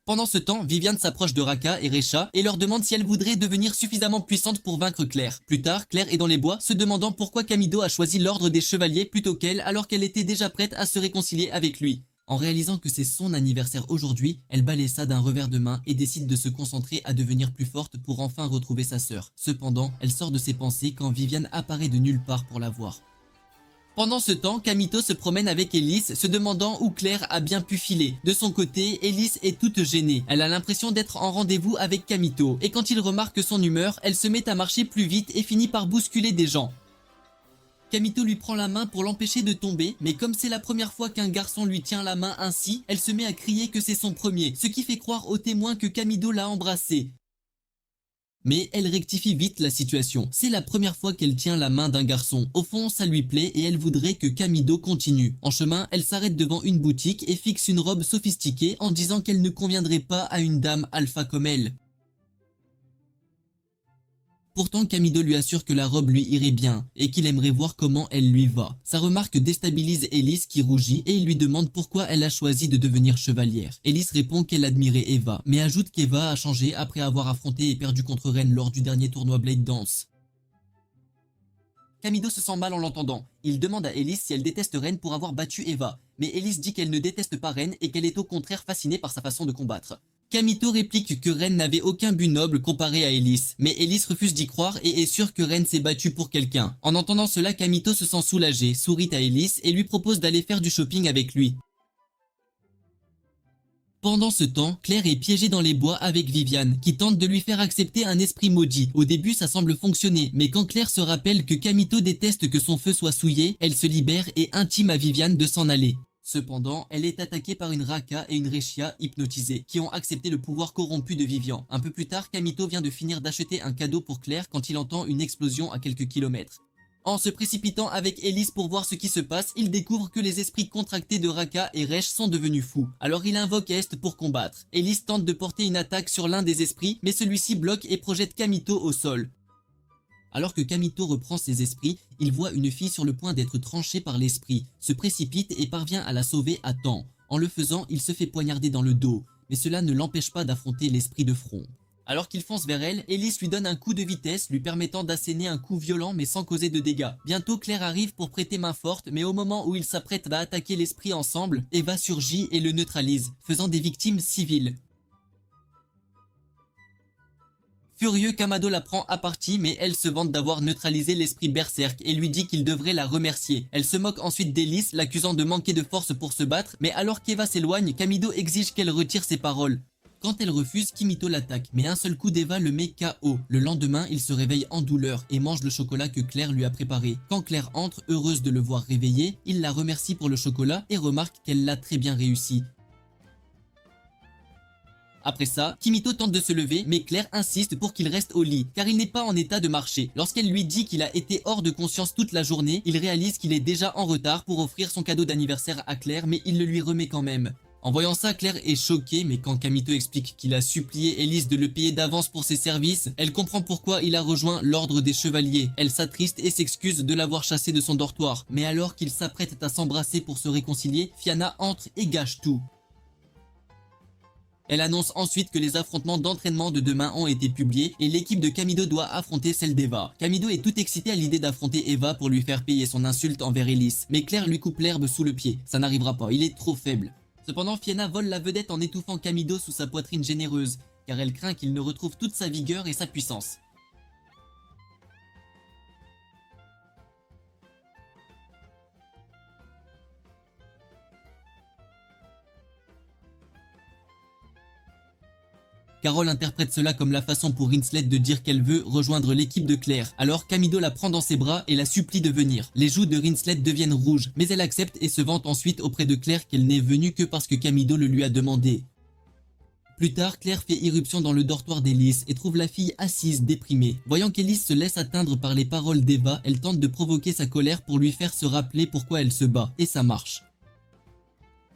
Speaker 1: Pendant ce temps, Viviane s'approche de Raka et Recha et leur demande si elle voudrait devenir suffisamment puissante pour vaincre Claire. Plus tard, Claire est dans les bois, se demandant pourquoi Camido a choisi l'ordre des chevaliers plutôt qu'elle alors qu'elle était déjà prête à se réconcilier avec lui. En réalisant que c'est son anniversaire aujourd'hui, elle balaie ça d'un revers de main et décide de se concentrer à devenir plus forte pour enfin retrouver sa sœur. Cependant, elle sort de ses pensées quand Viviane apparaît de nulle part pour la voir. Pendant ce temps, Camito se promène avec Ellis, se demandant où Claire a bien pu filer. De son côté, Ellis est toute gênée. Elle a l'impression d'être en rendez-vous avec Camito, et quand il remarque son humeur, elle se met à marcher plus vite et finit par bousculer des gens. Camito lui prend la main pour l'empêcher de tomber, mais comme c'est la première fois qu'un garçon lui tient la main ainsi, elle se met à crier que c'est son premier, ce qui fait croire aux témoins que Camito l'a embrassé. Mais elle rectifie vite la situation. C'est la première fois qu'elle tient la main d'un garçon. Au fond, ça lui plaît et elle voudrait que Camido continue. En chemin, elle s'arrête devant une boutique et fixe une robe sophistiquée en disant qu'elle ne conviendrait pas à une dame alpha comme elle. Pourtant, Camido lui assure que la robe lui irait bien et qu'il aimerait voir comment elle lui va. Sa remarque déstabilise Ellis qui rougit et il lui demande pourquoi elle a choisi de devenir chevalière. Ellis répond qu'elle admirait Eva, mais ajoute qu'Eva a changé après avoir affronté et perdu contre Ren lors du dernier tournoi Blade Dance. Camido se sent mal en l'entendant. Il demande à Ellis si elle déteste Ren pour avoir battu Eva, mais Ellis dit qu'elle ne déteste pas Ren et qu'elle est au contraire fascinée par sa façon de combattre. Camito réplique que Ren n'avait aucun but noble comparé à Ellis, mais Ellis refuse d'y croire et est sûr que Ren s'est battu pour quelqu'un. En entendant cela, Camito se sent soulagé, sourit à Ellis et lui propose d'aller faire du shopping avec lui. Pendant ce temps, Claire est piégée dans les bois avec Viviane, qui tente de lui faire accepter un esprit maudit. Au début, ça semble fonctionner, mais quand Claire se rappelle que Camito déteste que son feu soit souillé, elle se libère et intime à Viviane de s'en aller. Cependant, elle est attaquée par une Raka et une Rechia hypnotisées, qui ont accepté le pouvoir corrompu de Vivian. Un peu plus tard, Camito vient de finir d'acheter un cadeau pour Claire quand il entend une explosion à quelques kilomètres. En se précipitant avec Ellis pour voir ce qui se passe, il découvre que les esprits contractés de Raka et Resh sont devenus fous. Alors il invoque Est pour combattre. Ellis tente de porter une attaque sur l'un des esprits, mais celui-ci bloque et projette Camito au sol. Alors que Camito reprend ses esprits, il voit une fille sur le point d'être tranchée par l'esprit, se précipite et parvient à la sauver à temps. En le faisant, il se fait poignarder dans le dos, mais cela ne l'empêche pas d'affronter l'esprit de front. Alors qu'il fonce vers elle, Ellis lui donne un coup de vitesse, lui permettant d'asséner un coup violent mais sans causer de dégâts. Bientôt, Claire arrive pour prêter main forte, mais au moment où ils s'apprêtent à attaquer l'esprit ensemble, Eva surgit et le neutralise, faisant des victimes civiles. Furieux, Kamado la prend à partie, mais elle se vante d'avoir neutralisé l'esprit berserk et lui dit qu'il devrait la remercier. Elle se moque ensuite d'Ellis, l'accusant de manquer de force pour se battre, mais alors qu'Eva s'éloigne, Kamido exige qu'elle retire ses paroles. Quand elle refuse, Kimito l'attaque, mais un seul coup d'Eva le met KO. Le lendemain, il se réveille en douleur et mange le chocolat que Claire lui a préparé. Quand Claire entre, heureuse de le voir réveillé, il la remercie pour le chocolat et remarque qu'elle l'a très bien réussi. Après ça, Kimito tente de se lever, mais Claire insiste pour qu'il reste au lit, car il n'est pas en état de marcher. Lorsqu'elle lui dit qu'il a été hors de conscience toute la journée, il réalise qu'il est déjà en retard pour offrir son cadeau d'anniversaire à Claire, mais il le lui remet quand même. En voyant ça, Claire est choquée, mais quand Kamito explique qu'il a supplié Ellis de le payer d'avance pour ses services, elle comprend pourquoi il a rejoint l'ordre des chevaliers. Elle s'attriste et s'excuse de l'avoir chassé de son dortoir. Mais alors qu'ils s'apprêtent à s'embrasser pour se réconcilier, Fianna entre et gâche tout. Elle annonce ensuite que les affrontements d'entraînement de demain ont été publiés et l'équipe de Kamido doit affronter celle d'Eva. Kamido est tout excité à l'idée d'affronter Eva pour lui faire payer son insulte envers Ellis, mais Claire lui coupe l'herbe sous le pied. Ça n'arrivera pas, il est trop faible. Cependant, Fianna vole la vedette en étouffant Kamido sous sa poitrine généreuse, car elle craint qu'il ne retrouve toute sa vigueur et sa puissance. Carole interprète cela comme la façon pour Rinslet de dire qu'elle veut rejoindre l'équipe de Claire. Alors Kamido la prend dans ses bras et la supplie de venir. Les joues de Rinslet deviennent rouges, mais elle accepte et se vante ensuite auprès de Claire qu'elle n'est venue que parce que Kamido le lui a demandé. Plus tard, Claire fait irruption dans le dortoir d'Ellis et trouve la fille assise, déprimée. Voyant qu'Ellis se laisse atteindre par les paroles d'Eva, elle tente de provoquer sa colère pour lui faire se rappeler pourquoi elle se bat, et ça marche.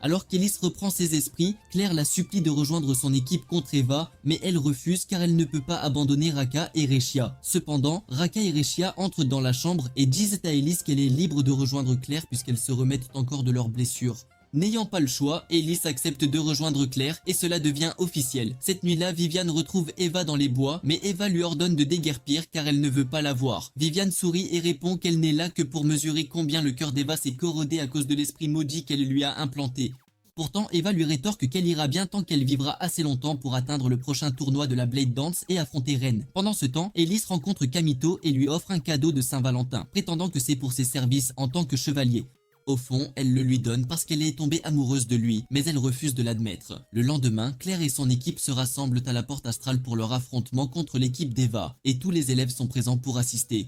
Speaker 1: Alors qu'Ellis reprend ses esprits, Claire la supplie de rejoindre son équipe contre Eva, mais elle refuse car elle ne peut pas abandonner Raka et Reshia. Cependant, Raka et Reshia entrent dans la chambre et disent à Ellis qu'elle est libre de rejoindre Claire puisqu'elles se remettent encore de leurs blessures. N'ayant pas le choix, Ellis accepte de rejoindre Claire et cela devient officiel. Cette nuit-là, Vivian retrouve Eva dans les bois, mais Eva lui ordonne de déguerpir car elle ne veut pas la voir. Vivian sourit et répond qu'elle n'est là que pour mesurer combien le cœur d'Eva s'est corrodé à cause de l'esprit maudit qu'elle lui a implanté. Pourtant, Eva lui rétorque qu'elle ira bien tant qu'elle vivra assez longtemps pour atteindre le prochain tournoi de la Blade Dance et affronter Ren. Pendant ce temps, Ellis rencontre Kamito et lui offre un cadeau de Saint-Valentin, prétendant que c'est pour ses services en tant que chevalier. Au fond, elle le lui donne parce qu'elle est tombée amoureuse de lui, mais elle refuse de l'admettre. Le lendemain, Claire et son équipe se rassemblent à la porte astrale pour leur affrontement contre l'équipe d'Eva, et tous les élèves sont présents pour assister.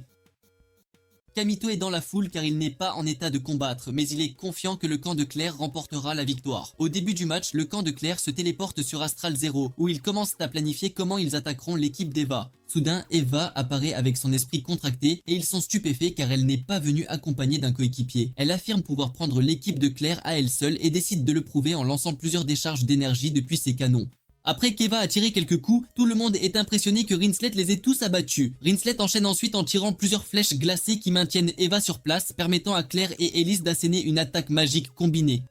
Speaker 1: Kamito est dans la foule car il n'est pas en état de combattre, mais il est confiant que le camp de Claire remportera la victoire. Au début du match, le camp de Claire se téléporte sur Astral Zero, où ils commencent à planifier comment ils attaqueront l'équipe d'Eva. Soudain, Eva apparaît avec son esprit contracté et ils sont stupéfaits car elle n'est pas venue accompagnée d'un coéquipier. Elle affirme pouvoir prendre l'équipe de Claire à elle seule et décide de le prouver en lançant plusieurs décharges d'énergie depuis ses canons. Après qu'Eva a tiré quelques coups, tout le monde est impressionné que Rinslet les ait tous abattus. Rinslet enchaîne ensuite en tirant plusieurs flèches glacées qui maintiennent Eva sur place, permettant à Claire et Ellis d'asséner une attaque magique combinée.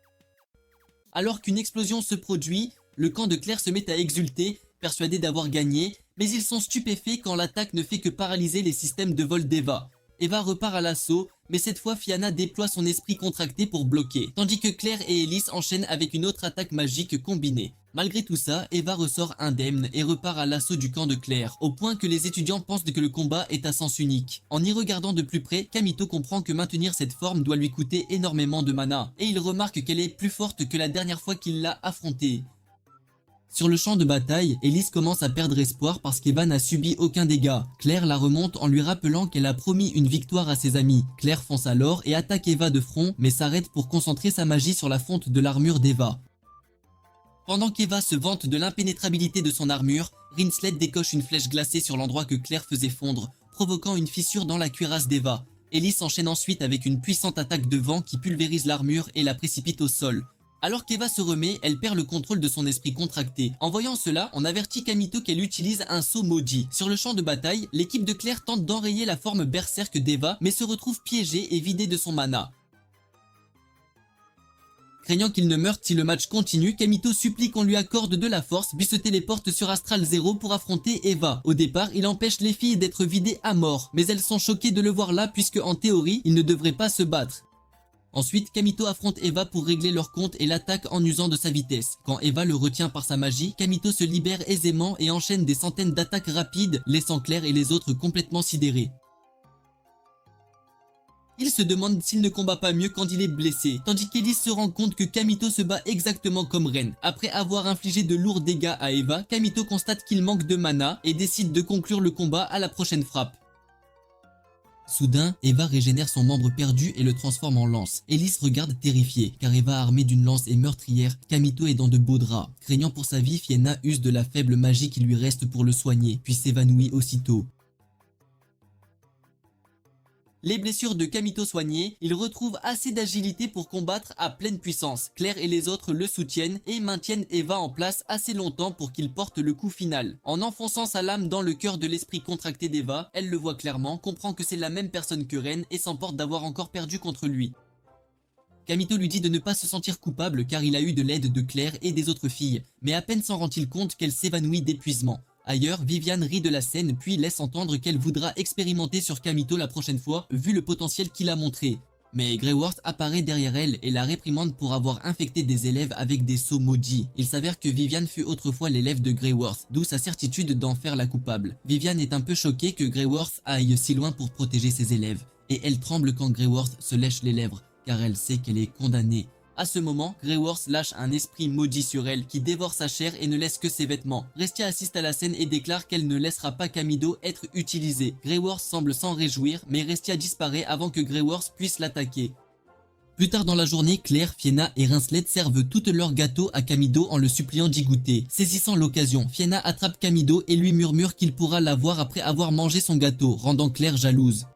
Speaker 1: Alors qu'une explosion se produit, le camp de Claire se met à exulter, persuadé d'avoir gagné, mais ils sont stupéfaits quand l'attaque ne fait que paralyser les systèmes de vol d'Eva. Eva repart à l'assaut, mais cette fois Fianna déploie son esprit contracté pour bloquer, tandis que Claire et Ellis enchaînent avec une autre attaque magique combinée. Malgré tout ça, Eva ressort indemne et repart à l'assaut du camp de Claire, au point que les étudiants pensent que le combat est à sens unique. En y regardant de plus près, Kamito comprend que maintenir cette forme doit lui coûter énormément de mana, et il remarque qu'elle est plus forte que la dernière fois qu'il l'a affrontée. Sur le champ de bataille, Ellis commence à perdre espoir parce qu'Eva n'a subi aucun dégât. Claire la remonte en lui rappelant qu'elle a promis une victoire à ses amis. Claire fonce alors et attaque Eva de front, mais s'arrête pour concentrer sa magie sur la fonte de l'armure d'Eva. Pendant qu'Eva se vante de l'impénétrabilité de son armure, Rinslet décoche une flèche glacée sur l'endroit que Claire faisait fondre, provoquant une fissure dans la cuirasse d'Eva. Ellis enchaîne ensuite avec une puissante attaque de vent qui pulvérise l'armure et la précipite au sol. Alors qu'Eva se remet, elle perd le contrôle de son esprit contracté. En voyant cela, on avertit Kamito qu'elle utilise un sceau maudit. Sur le champ de bataille, l'équipe de Claire tente d'enrayer la forme berserk d'Eva, mais se retrouve piégée et vidée de son mana. Craignant qu'il ne meure si le match continue, Kamito supplie qu'on lui accorde de la force, puis se téléporte sur Astral Zero pour affronter Eva. Au départ, il empêche les filles d'être vidées à mort, mais elles sont choquées de le voir là puisque en théorie, ils ne devraient pas se battre. Ensuite, Kamito affronte Eva pour régler leur compte et l'attaque en usant de sa vitesse. Quand Eva le retient par sa magie, Kamito se libère aisément et enchaîne des centaines d'attaques rapides, laissant Claire et les autres complètement sidérés. Il se demande s'il ne combat pas mieux quand il est blessé, tandis qu'Ellis se rend compte que Kamito se bat exactement comme Ren. Après avoir infligé de lourds dégâts à Eva, Kamito constate qu'il manque de mana et décide de conclure le combat à la prochaine frappe. Soudain, Eva régénère son membre perdu et le transforme en lance. Ellis regarde terrifiée, car Eva armée d'une lance est meurtrière, Kamito est dans de beaux draps. Craignant pour sa vie, Fianna use de la faible magie qui lui reste pour le soigner, puis s'évanouit aussitôt. Les blessures de Kamito soignées, il retrouve assez d'agilité pour combattre à pleine puissance. Claire et les autres le soutiennent et maintiennent Eva en place assez longtemps pour qu'il porte le coup final. En enfonçant sa lame dans le cœur de l'esprit contracté d'Eva, elle le voit clairement, comprend que c'est la même personne que Ren et s'emporte d'avoir encore perdu contre lui. Kamito lui dit de ne pas se sentir coupable car il a eu de l'aide de Claire et des autres filles, mais à peine s'en rend-il compte qu'elle s'évanouit d'épuisement. Ailleurs, Vivian rit de la scène puis laisse entendre qu'elle voudra expérimenter sur Kamito la prochaine fois, vu le potentiel qu'il a montré. Mais Greyworth apparaît derrière elle et la réprimande pour avoir infecté des élèves avec des sceaux maudits. Il s'avère que Vivian fut autrefois l'élève de Greyworth, d'où sa certitude d'en faire la coupable. Vivian est un peu choquée que Greyworth aille si loin pour protéger ses élèves, et elle tremble quand Greyworth se lèche les lèvres, car elle sait qu'elle est condamnée. À ce moment, Greyworth lâche un esprit maudit sur elle qui dévore sa chair et ne laisse que ses vêtements. Restia assiste à la scène et déclare qu'elle ne laissera pas Kamito être utilisé. Greyworth semble s'en réjouir, mais Restia disparaît avant que Greyworth puisse l'attaquer. Plus tard dans la journée, Claire, Fiena et Rinslet servent toutes leurs gâteaux à Camido en le suppliant d'y goûter. Saisissant l'occasion, Fiena attrape Camido et lui murmure qu'il pourra l'avoir après avoir mangé son gâteau, rendant Claire jalouse.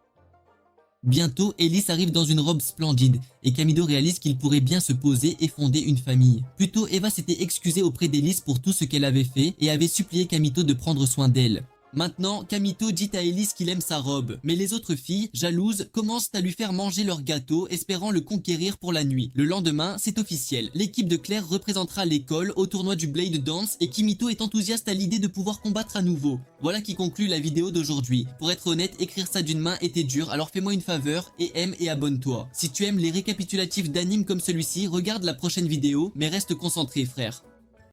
Speaker 1: Bientôt, Ellis arrive dans une robe splendide et Camido réalise qu'il pourrait bien se poser et fonder une famille. Plus tôt, Eva s'était excusée auprès d'Ellis pour tout ce qu'elle avait fait et avait supplié Camito de prendre soin d'elle. Maintenant, Camito dit à Ellis qu'il aime sa robe, mais les autres filles, jalouses, commencent à lui faire manger leur gâteau, espérant le conquérir pour la nuit. Le lendemain, c'est officiel. L'équipe de Claire représentera l'école au tournoi du Blade Dance et Kimito est enthousiaste à l'idée de pouvoir combattre à nouveau. Voilà qui conclut la vidéo d'aujourd'hui. Pour être honnête, écrire ça d'une main était dur, alors fais-moi une faveur et aime et abonne-toi. Si tu aimes les récapitulatifs d'animes comme celui-ci, regarde la prochaine vidéo, mais reste concentré frère.